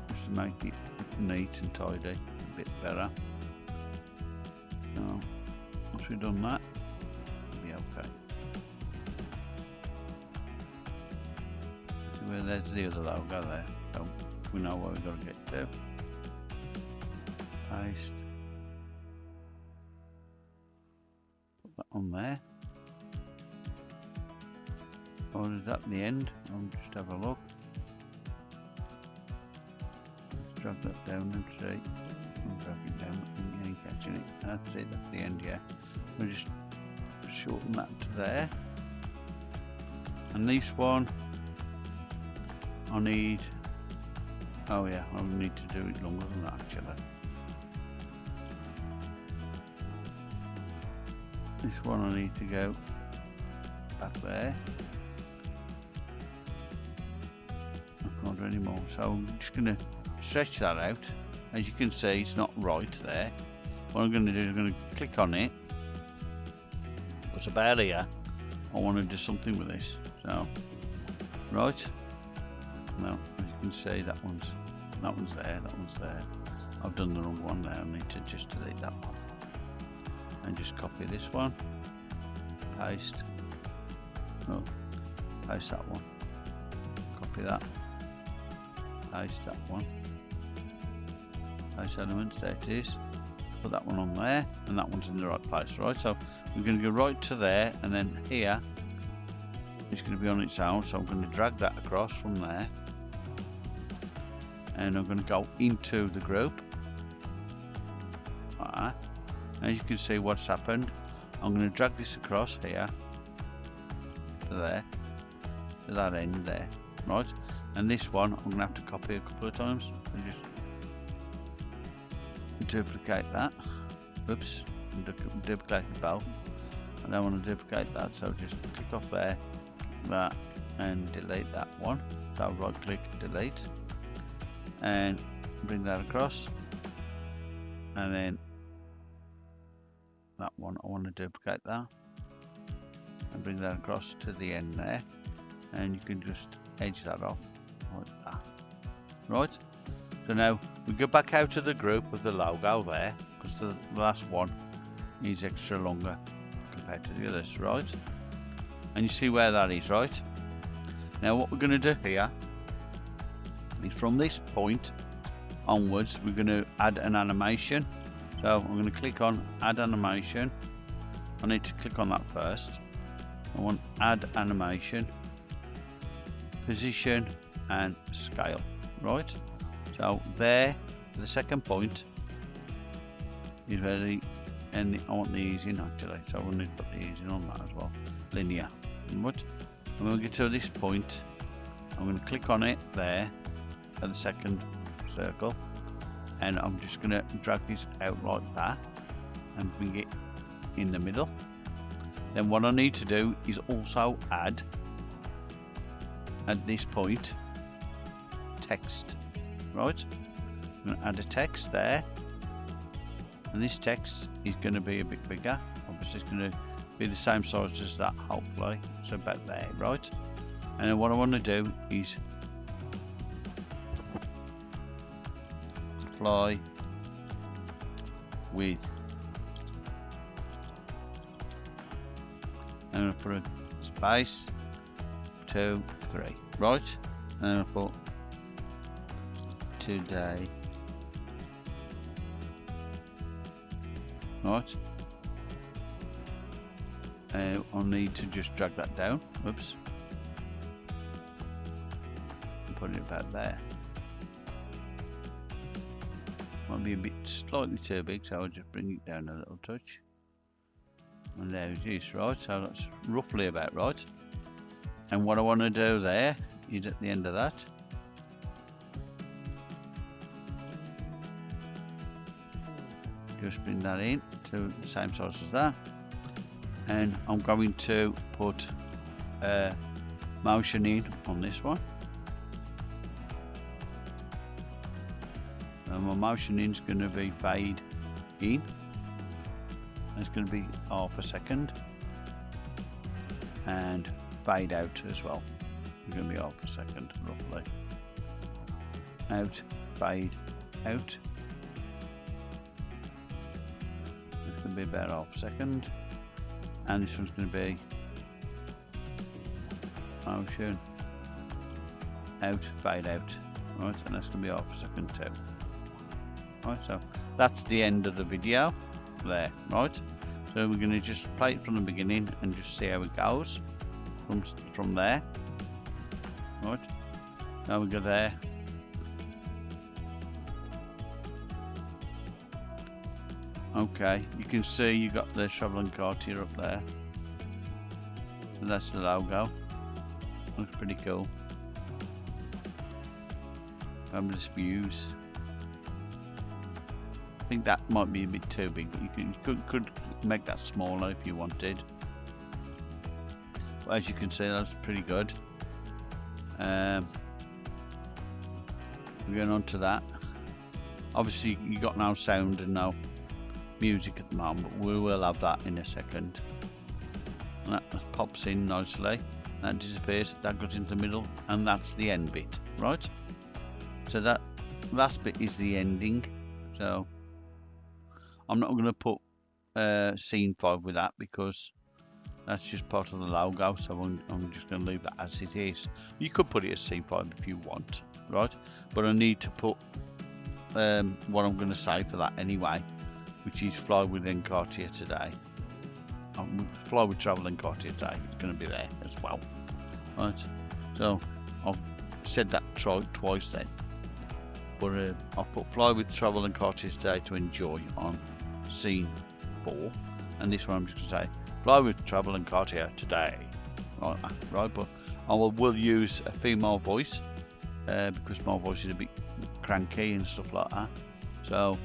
A: just to make it neat and tidy a bit better. So once we've done that, it'll be okay. So where there's the other logo there, so we know where we've got to get to. Paste. Put that on there. Or is that the end? I'll just have a look. Let's drag that down and see. I'll drag it down and you ain't catching it. That's it, that's the end, yeah. We'll just shorten that to there. And this one, I need, oh yeah, I need to do it longer than that actually. This one I need to go back there. I can't do any more, so I'm just going to stretch that out. As you can see, it's not right there. What I'm going to do is I'm going to click on it. It's about here. I want to do something with this. So, right. Now, as you can see, that one's there, that one's there. I've done the wrong one there. I need to just delete that one. And just copy this one. Paste. Oh, paste that one. Copy that. Paste that one. Paste elements, there it is. Put that one on there, and that one's in the right place, right? So we're going to go right to there, and then here it's going to be on its own. So I'm going to drag that across from there, and I'm going to go into the group. As you can see what's happened, I'm going to drag this across here to there, to that end there, right? And this one I'm going to have to copy a couple of times. So just duplicate that. Oops, duplicate the both. I don't want to duplicate that, so just click off there, that, and delete that one. So right click, delete, and bring that across, and then that one I want to duplicate that and bring that across to the end there, and you can just edge that off like that. Right, so now we go back out of the group with the logo there, because the last one is extra longer compared to the others, right? And you see where that is, right? Now what we're going to do here is from this point onwards we're going to add an animation. So I'm going to click on add animation. I need to click on that first. I want add animation, position and scale, right? So there, the second point is ready, and I want the easing actually, so I need to put the easing on that as well, linear. Right? And when we get to this point, I'm going to click on it there at the second circle, and I'm just going to drag this out like that and bring it in the middle. Then what I need to do is also add at this point text, right? I'm going to add a text there, and this text is going to be a bit bigger. Obviously it's going to be the same size as that, hopefully. So about there, right? And then what I want to do is fly with, and I'll put a space 2, 3, right? And I'll put today, right? I'll need to just drag that down. Oops. And put it about there. Might be a bit slightly too big, so I'll just bring it down a little touch. And there it is, right? So that's roughly about right. And what I want to do there is at the end of that, just bring that in to the same size as that. And I'm going to put motion in on this one. And my motion in is going to be fade in. It's going to be half a second. And fade out as well. It's going to be half a second roughly. Out, fade, out. It's going to be about half a second. And this one's going to be motion, out, fade out. Right, and that's going to be half a second too. Right, so that's the end of the video there, right? So we're going to just play it from the beginning and just see how it goes from there. Right, now we go there. Okay, you can see you got the Travel Encartia up there. So that's the logo. Looks pretty cool. Fabulous views. I think that might be a bit too big, but you could make that smaller if you wanted. But as you can see, that's pretty good. We're going on to that. Obviously, you got no sound and no music at the moment, but we will have that in a second. And that pops in nicely. That disappears. That goes into the middle, and that's the end bit, right? So that last bit is the ending. So I'm not going to put scene 5 with that because that's just part of the logo, so I'm just going to leave that as it is. You could put it as scene 5 if you want, right? But I need to put what I'm going to say for that anyway, which is fly with Encartia today. Fly with Travel Encartia today. It's going to be there as well, right? So I've said that twice then. But I'll put fly with Travel Encartia today to enjoy on scene 4, and this one I'm just going to say fly with Travel Encartia today, right? But I will use a female voice because my voice is a bit cranky and stuff like that. So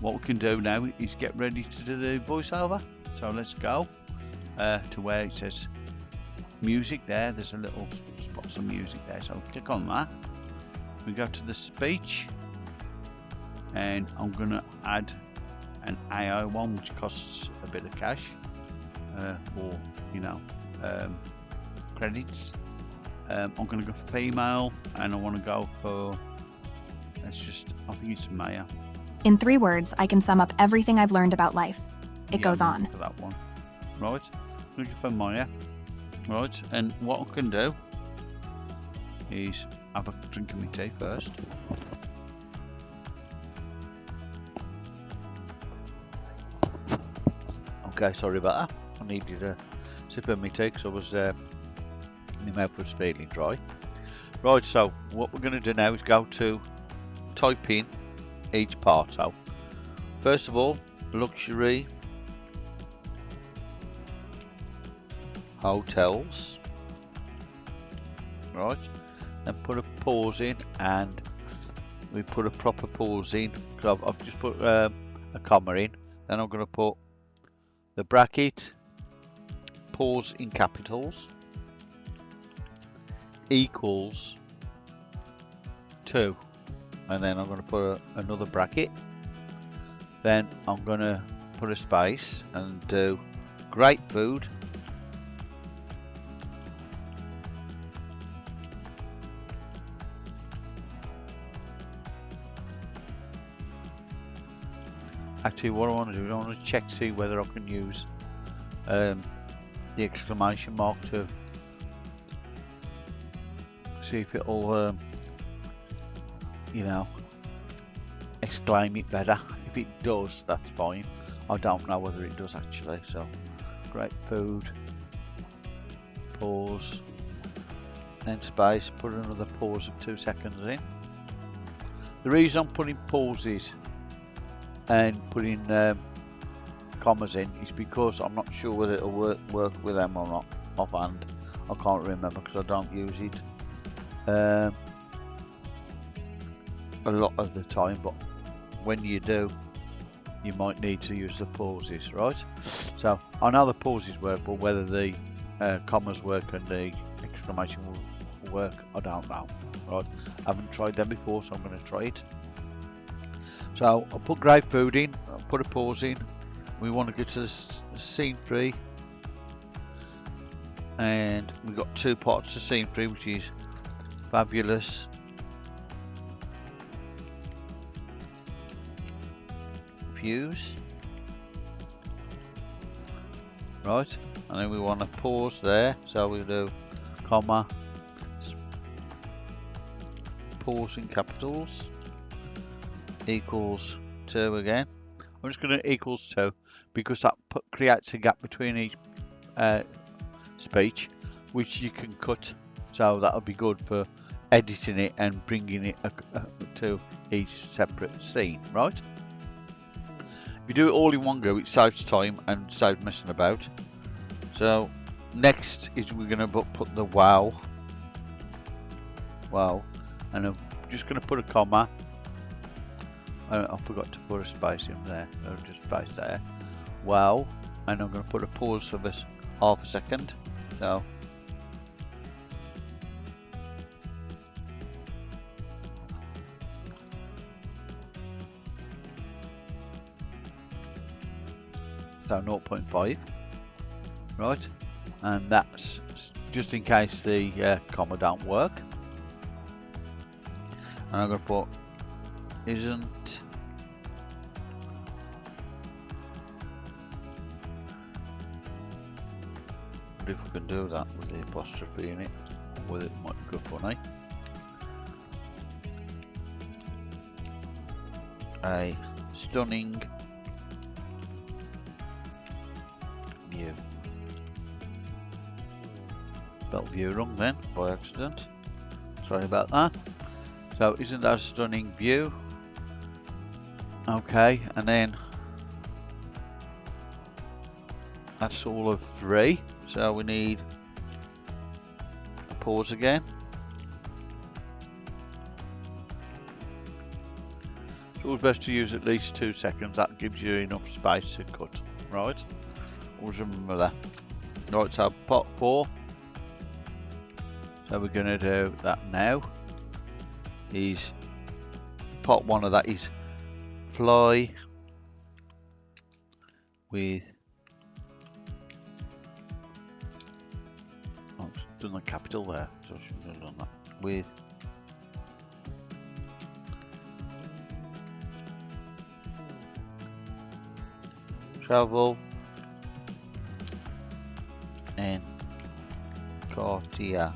A: what we can do now is get ready to do the voiceover. So let's go to where it says music there. There's a little spot of music there, so click on that. We go to the speech, and I'm going to add an AI one, which costs a bit of cash, or credits. I'm going to go for female, and I want to go for, I think it's Maya.
B: In 3 words, I can sum up everything I've learned about life. It goes on.
A: For that one, right? Looking for Maya, right? And what I can do is have a drink of my tea first. Okay, sorry about that. I needed a sip of my tea because I was my mouth was feeling dry. Right, so what we're going to do now is go to type in each part. So first of all, luxury hotels, right? Then put a pause in, and we put a proper pause in because I've just put a comma in. Then I'm going to put the bracket, pause in capitals, equals 2, and then I'm going to put another bracket. Then I'm going to put a space and do great food Actually, what I want to do, I want to check, see whether I can use the exclamation mark to see if it'll, you know, exclaim it better. If it does, that's fine. I don't know whether it does actually. So, great food, pause, then space, put another pause of 2 seconds in. The reason I'm putting pauses and putting commas in is because I'm not sure whether it'll work with them or not offhand. I can't remember because I don't use it a lot of the time, but when you do, you might need to use the pauses, right? So I know the pauses work, but whether the commas work and the exclamation will work, I don't know, right? I haven't tried them before, so I'm going to try it. So I'll put great food in, I'll put a pause in. We want to get to scene 3, and we've got 2 parts to scene 3, which is fabulous, views, right? And then we want to pause there, so we'll do comma, pause in capitals, equals 2 again. I'm just going to equals 2 because that creates a gap between each speech, which you can cut, so that'll be good for editing it and bringing it to each separate scene, right? If you do it all in one go, it saves time and saves messing about. So next is we're going to put the wow, and I'm just going to put a comma. I forgot to put a space in there, so just space there, wow, and I'm going to put a pause for this half a second. So so 0.5, right? And that's just in case the comma don't work. And I'm going to put isn't if we can do that with the apostrophe in it, with it might go funny. A stunning view. Spelled view wrong then by accident. Sorry about that. So isn't that a stunning view? Okay, and then that's all of 3. So we need a pause again. It's always best to use at least 2 seconds. That gives you enough space to cut, right? Always remember that. Right, so part 4. So we're going to do that now. Is part 1 of that is fly with, oh, I've done the capital there, so I shouldn't have done that, with Travel Encartia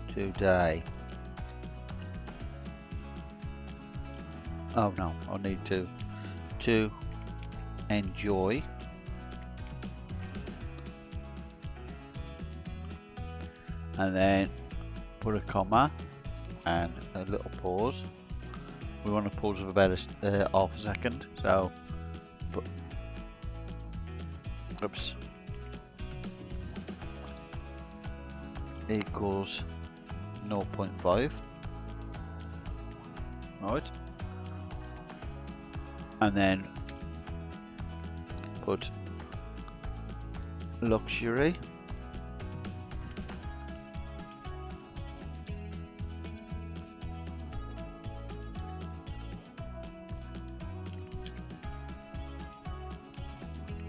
A: today. Oh no, I need to enjoy and then put a comma and a little pause. We want to pause for about half a second, so put, oops, equals 0.5, right? And then put luxury,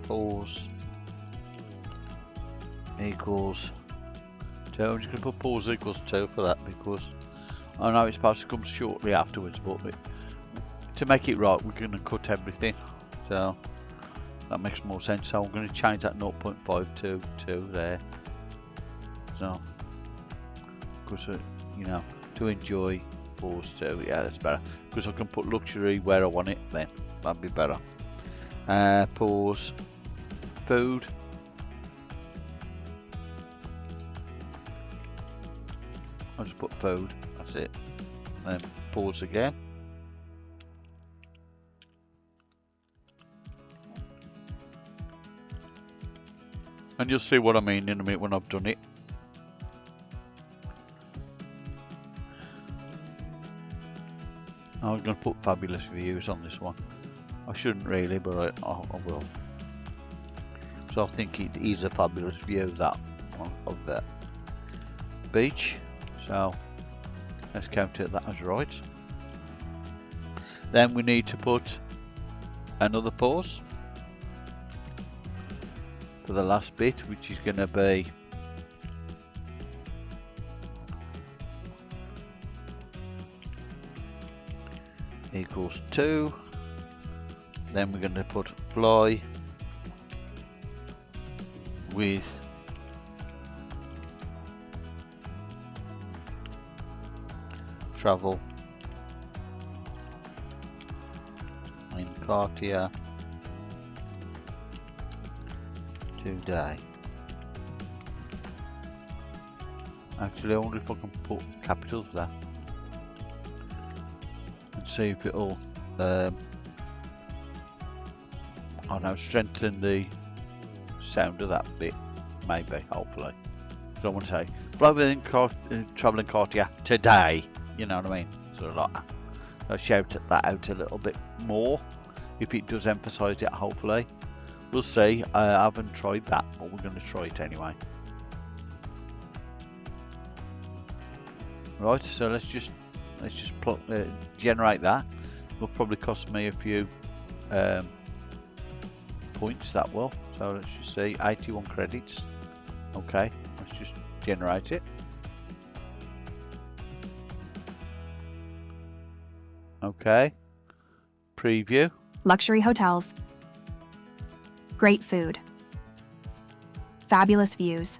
A: pause equals 2. I'm just going to put pause equals 2 for that because I know it's supposed to come shortly afterwards, but to make it right, we're going to cut everything. So that makes more sense. So I'm going to change that 0.5 to 2 there. So, because you know, to enjoy pause 2, yeah, that's better. Because I can put luxury where I want it. Then that'd be better. Pause food. I'll just put food. That's it. Then pause again. And you'll see what I mean in a minute when I've done it. I'm going to put fabulous views on this one. I shouldn't really, but I will. So I think it is a fabulous view, that one, of the beach. So let's count that as right. Then we need to put another pause for the last bit, which is going to be equals 2. Then we're going to put fly with Travel Encartia today. Actually, I wonder if I can put capitals there and see if it'll I don't know, strengthen the sound of that bit, maybe, hopefully. So I want to say Travel Encartia today, you know what I mean? So I'll shout that out a little bit more if it does emphasise it, hopefully. We'll see. I haven't tried that, but we're going to try it anyway. Right, so let's just generate that. Will probably cost me a few points, that will. So let's just see, 81 credits. Okay, let's just generate it. Okay, preview.
B: Luxury hotels. Great food. Fabulous views.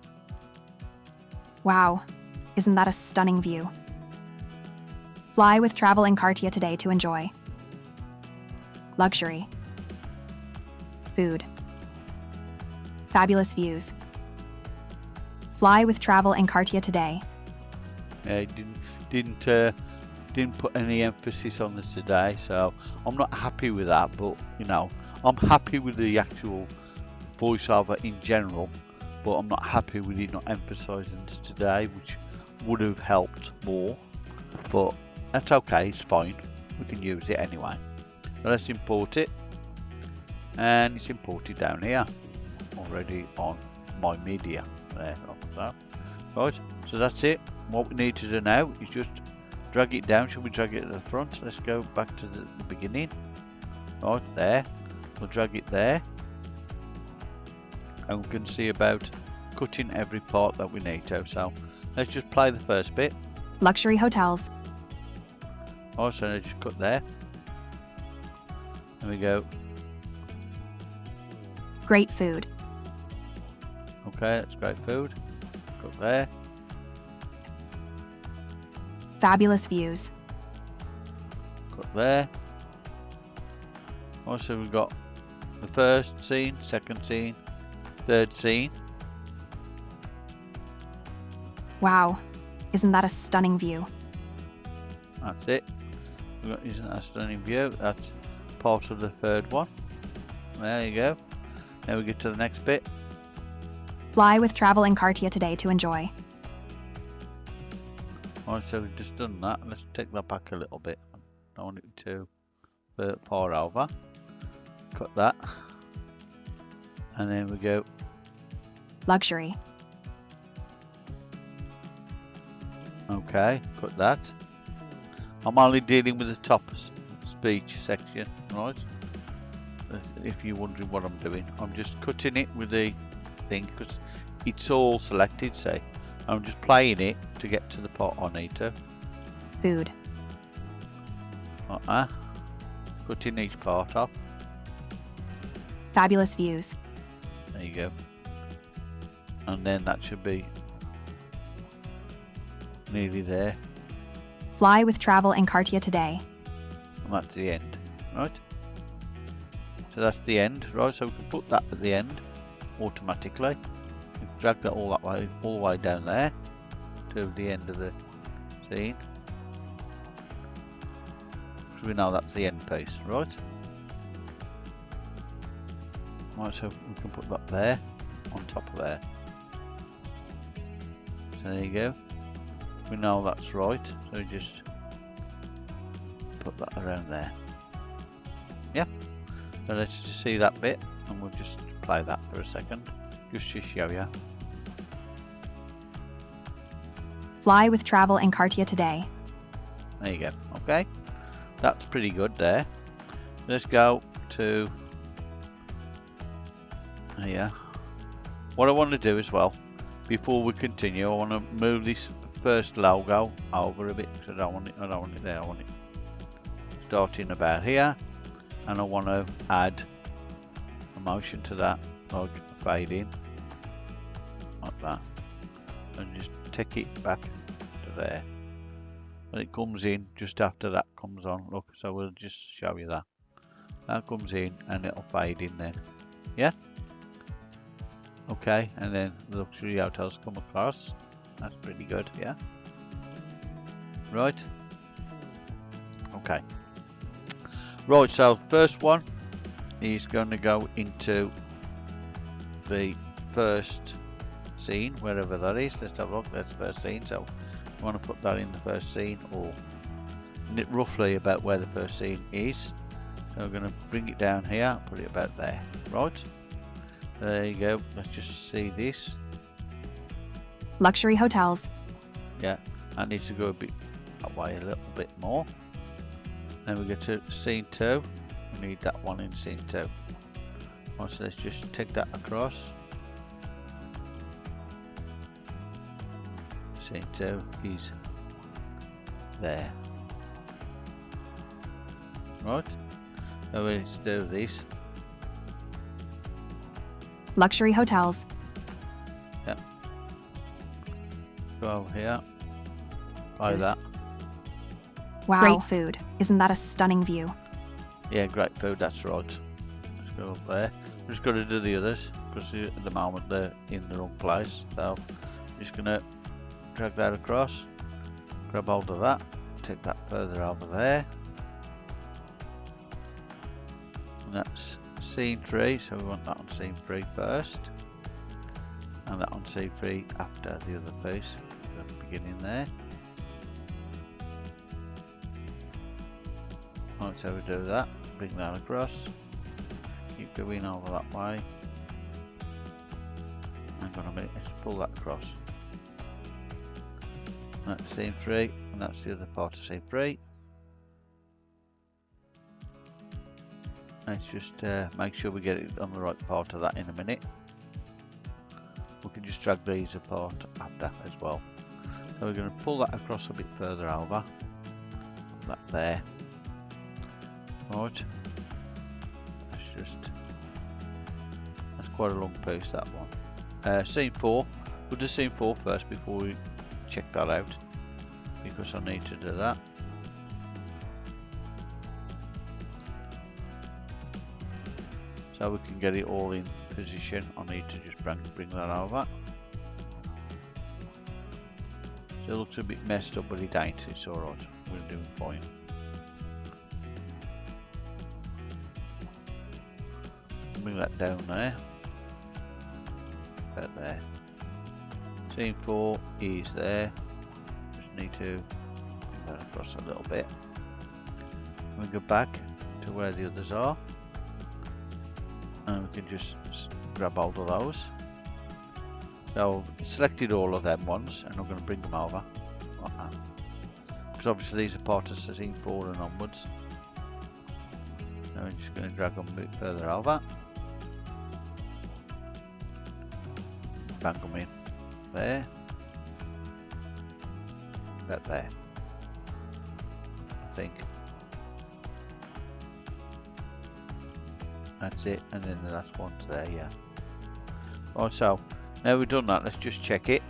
B: Wow, isn't that a stunning view? Fly with Travel Encartia today to enjoy. Luxury. Food. Fabulous views. Fly with Travel Encartia today.
A: Yeah, didn't put any emphasis on this today, so I'm not happy with that. But you know, I'm happy with the actual voiceover in general, but I'm not happy with it not emphasising this today, which would have helped more. But that's okay, it's fine. We can use it anyway. So let's import it, and it's imported down here already on my media there. So, right, so that's it. What we need to do now is just drag it down. Should we drag it to the front? Let's go back to the beginning. Right there, we'll drag it there, and we can see about cutting every part that we need to. So let's just play the first bit.
B: Luxury hotels.
A: Oh, so I just cut there. There we go.
B: Great food.
A: Okay, that's great food. Cut there.
B: Fabulous views.
A: Cut there. Also, we've got the first scene, second scene, third scene.
B: Wow, isn't that a stunning view?
A: That's it. We've got, isn't that a stunning view? That's part of the third one. There you go. Now we get to the next bit.
B: Fly with Travel Encartia today to enjoy.
A: Alright, so we've just done that. Let's take that back a little bit. I don't want it to far over. Cut that. And then we go
B: Luxury.
A: okay, cut that. I'm only dealing with the top speech section, right? If you're wondering what I'm doing, I'm just cutting it with the thing because it's all selected, say. I'm just playing it to get to the part I need to.
B: Food.
A: cutting each part off.
B: Fabulous views.
A: There you go. And then that should be nearly there.
B: Fly with Travel Encartia today.
A: And that's the end, right? So that's the end, right? So we can put that at the end automatically. We can drag that all the way down there to the end of the scene. So we know that's the end piece, right? Right, so we can put that there on top of there. So there you go. We know that's right, so we just put that around there. Yeah. So let's just see that bit, and we'll just play that for a second, just to show you.
B: Fly with Travel Encartia today.
A: There you go. Okay, that's pretty good there. Let's go to here. What I want to do as well, before we continue, I want to move this first logo over a bit, because I don't want it there. I want it starting about here, and I want to add a motion to that, like fade in, like that, and just take it back to there. When it comes in, just after that comes on, look, so we'll just show you that. That comes in and it'll fade in then. Yeah? Okay, and then the luxury hotels come across. That's pretty good, yeah? Right? Okay. Right, so first one is going to go into the first scene, wherever that is. Let's have a look. That's the first scene. So you want to put that in the first scene, or roughly about where the first scene is. So we're going to bring it down here, put it about there. Right, there you go. Let's just see this.
B: Luxury hotels.
A: Yeah, that needs to go a bit away, a little bit more. Then we get to scene 2. We need that one in scene 2. Right, so let's just take that across. Scene 2 is there. Right, so let's do this.
B: Luxury hotels.
A: Yeah. Go over here. Buy
B: Yes.
A: that.
B: Wow. Great food. Isn't that a stunning view?
A: Yeah, great food, that's right. Let's go up there. We're just going to do the others, because at the moment they're in the wrong place. So I'm just going to drag that across, grab hold of that, take that further over there. And that's scene 3, so we want that on scene 3 first. And that on scene 3 after the other piece, at the beginning there. Right, so we do that, bring that across, keep going over that way. Hang on a minute, let's pull that across. That's scene 3, and that's the other part of scene 3. Let's just make sure we get it on the right part of that in a minute. We can just drag these apart after as well. So we're going to pull that across a bit further over. Put that there. Right. That's quite a long piece, that one. Scene 4. We'll do scene 4 first before we check that out, because I need to do that. So we can get it all in position, I need to just bring that over. So it looks a bit messed up, but it ain't, it's alright, we're doing fine. Bring that down there, about there. Scene 4 is there, just need to bring that across a little bit. We go back to where the others are, and we can just grab hold of those. So I've selected all of them ones, and I'm going to bring them over like that, because obviously these are part of scene 4 and onwards. Now I'm just going to drag them a bit further over, bang them in there, about there, I think. That's it, and then the last one's there, yeah. Right, so now we've done that, let's just check it.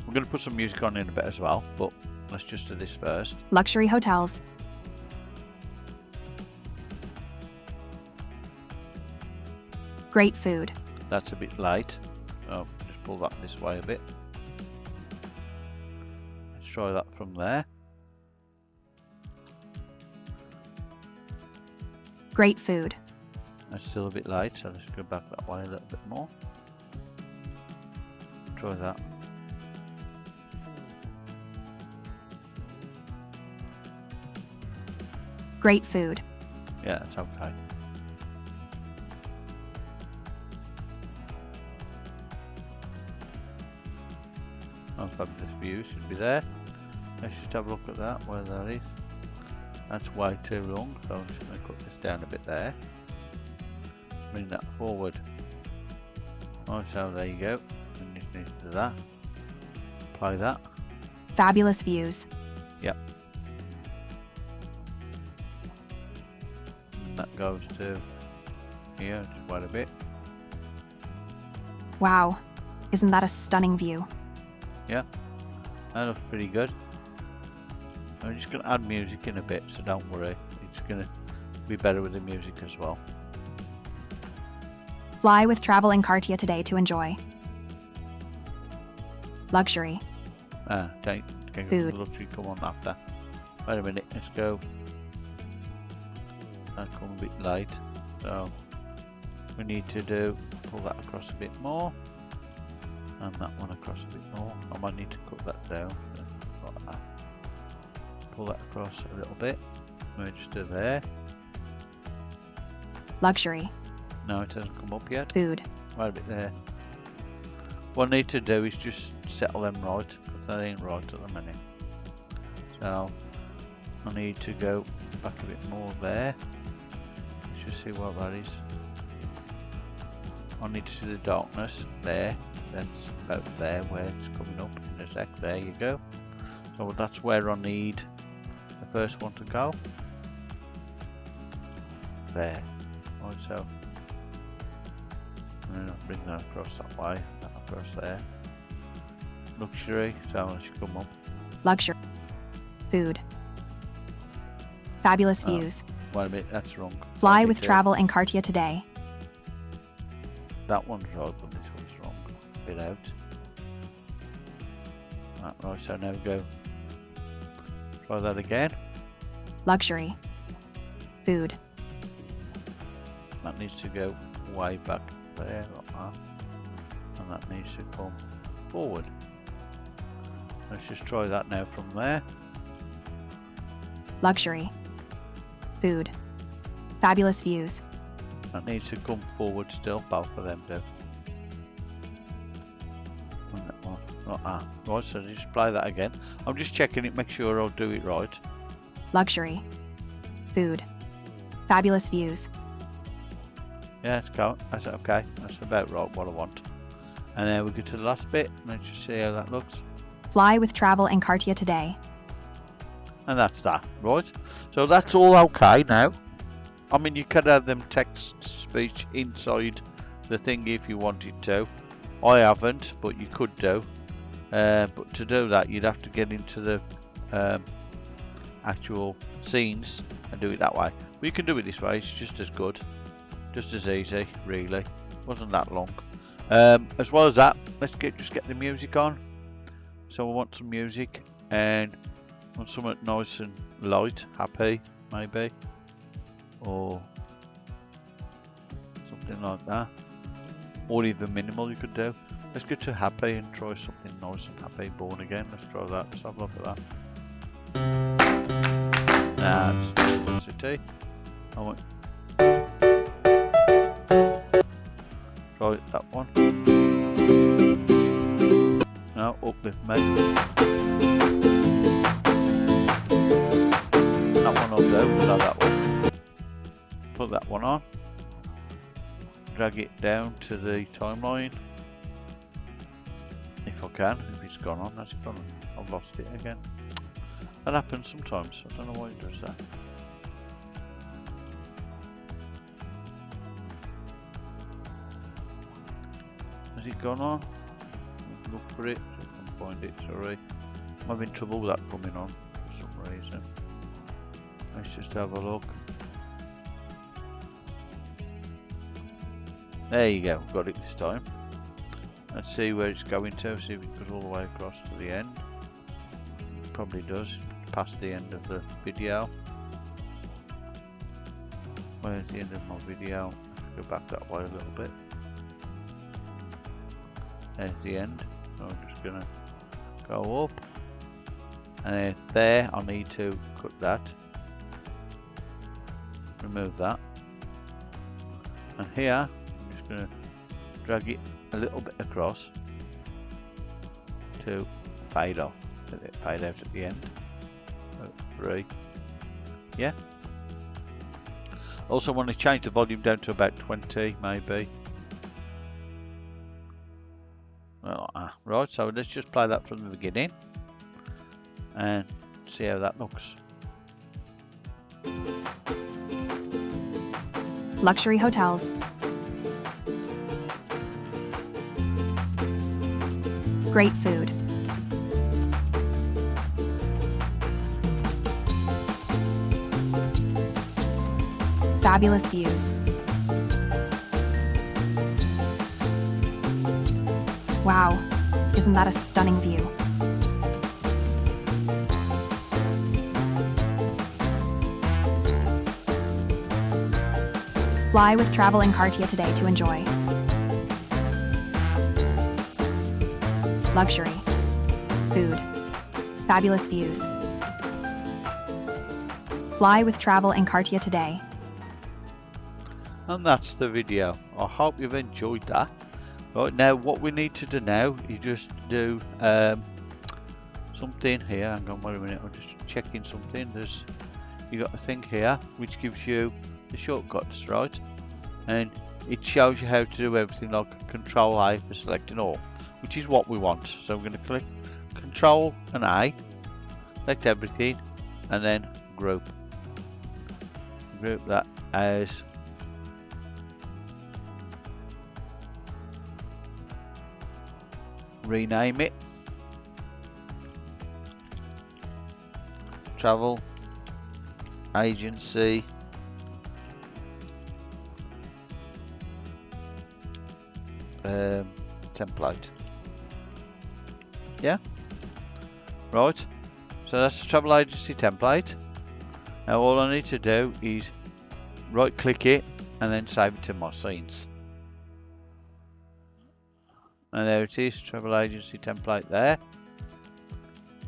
A: We're going to put some music on in a bit as well, but let's just do this first.
B: Luxury hotels. Great food.
A: That's a bit light, so just pull that this way a bit. Let's try that from there.
B: Great food.
A: That's still a bit light, so let's go back that way a little bit more. Try that.
B: Great food.
A: Yeah, that's okay. Oh, fabulous view should be there. Let's just have a look at that, where that is. That's way too long, so I'm just going to cut this down a bit there. Bring that forward. Right, so there you go. And just need to do that. Apply that.
B: Fabulous views.
A: Yep. And that goes to here, just wait a bit.
B: Wow, isn't that a stunning view?
A: Yeah, that looks pretty good. I'm just going to add music in a bit, so don't worry. It's going to be better with the music as well.
B: Fly with Travel Encartia today to enjoy. Luxury.
A: Food. Luxury come on after. Wait a minute, let's go. That come a bit light, so we need to pull that across a bit more, and that one across a bit more. I might need to cut that down. Like that. Pull that across a little bit. Merge to there.
B: Luxury.
A: No, it hasn't come up yet.
B: Food.
A: Right a bit there. What I need to do is just settle them right, because that ain't right at the minute. So I need to go back a bit more there. Let's just see what that is. I need to see the darkness there. That's about there where it's coming up in a sec. There you go. So that's where I need the first one to go. There. Right, so and then I'll bring that across that way, that across there. Luxury, so that should come up.
B: Luxury. Food. Fabulous views.
A: Wait a minute, that's wrong.
B: Fly with Travel Encartia today.
A: That one's right, but this one's wrong. Bit out. Right, so now we go. Try that again.
B: Luxury. Food.
A: That needs to go way back there, like that. And that needs to come forward. Let's just try that now from there.
B: Luxury. Food. Fabulous views.
A: That needs to come forward still, both of them do. And that one, like that. Right, so just play that again. I'm just checking it, make sure I'll do it right.
B: Luxury. Food. Fabulous views.
A: Yeah, it's going. That's okay. That's about right what I want. And then we go to the last bit. Let's just see how that looks.
B: Fly with Travel Encartia today.
A: And that's that, right? So that's all okay now. I mean, you could have them text speech inside the thing if you wanted to. I haven't, but you could do. But to do that, you'd have to get into the actual scenes and do it that way. But you can do it this way. It's just as good. Just as easy, really. Wasn't that long. As well as that, let's just get the music on. So I want some music and I want something nice and light, happy, maybe, or something like that, or even minimal. You could do. Let's get to happy and try something nice and happy. Born Again. Let's try that. Let's have a look at that. Nah, just publicity. I want. Try that one. No, uplift mate. That one I'll do, so that one. Put that one on. Drag it down to the timeline. If I can, if it's gone on, has it gone on? I've lost it again. That happens sometimes, I don't know why it does that. Has it gone on? Look for it. I can't find it. Sorry, I'm having trouble with that coming on for some reason. Let's just have a look. There you go. Got it this time. Let's see where it's going to. See if it goes all the way across to the end. It probably does. Past the end of the video. Where's the end of my video? Go back that way a little bit. There's the end. So I'm just gonna go up, and then there I need to cut that, remove that, and here I'm just gonna drag it a little bit across to fade off. Let it fade out at the end. 3. Yeah. Also want to change the volume down to about 20 maybe. Right, so let's just play that from the beginning and see how that looks.
B: Luxury hotels. Great food. Fabulous views. Wow, isn't that a stunning view? Fly with Travel Encartia today to enjoy. Luxury. Food. Fabulous views. Fly with Travel Encartia today.
A: And that's the video. I hope you've enjoyed that. Right, now what we need to do now is just do something here. Hang on, wait a minute, I'm just checking something. You got a thing here which gives you the shortcuts, right? And it shows you how to do everything, like Control A for selecting all, which is what we want. So I'm going to click Control and A, select everything, and then group that as rename it Travel Agency template. Yeah, right, so that's the Travel Agency template. Now all I need to do is right click it and then save it to my scenes. And there it is, Travel Agency template there.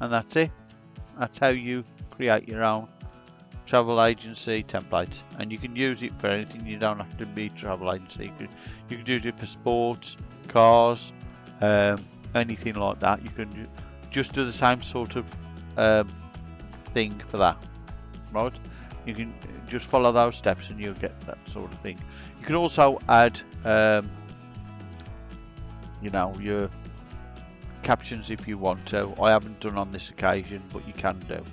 A: And that's it. That's how you create your own travel agency template. And you can use it for anything. You don't have to be travel agency. You can use it for sports, cars, anything like that. You can just do the same sort of thing for that. Right? You can just follow those steps and you'll get that sort of thing. You can also add you know, your captions if you want to. I haven't done on this occasion, but you can do.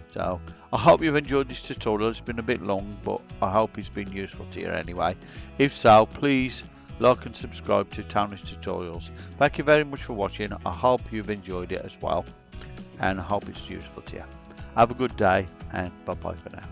A: So I hope you've enjoyed this tutorial. It's been a bit long, but I hope it's been useful to you anyway. If so, please like and subscribe to Tony's Tutorials. Thank you very much for watching. I hope you've enjoyed it as well, and I hope it's useful to you. Have a good day, and bye bye for now.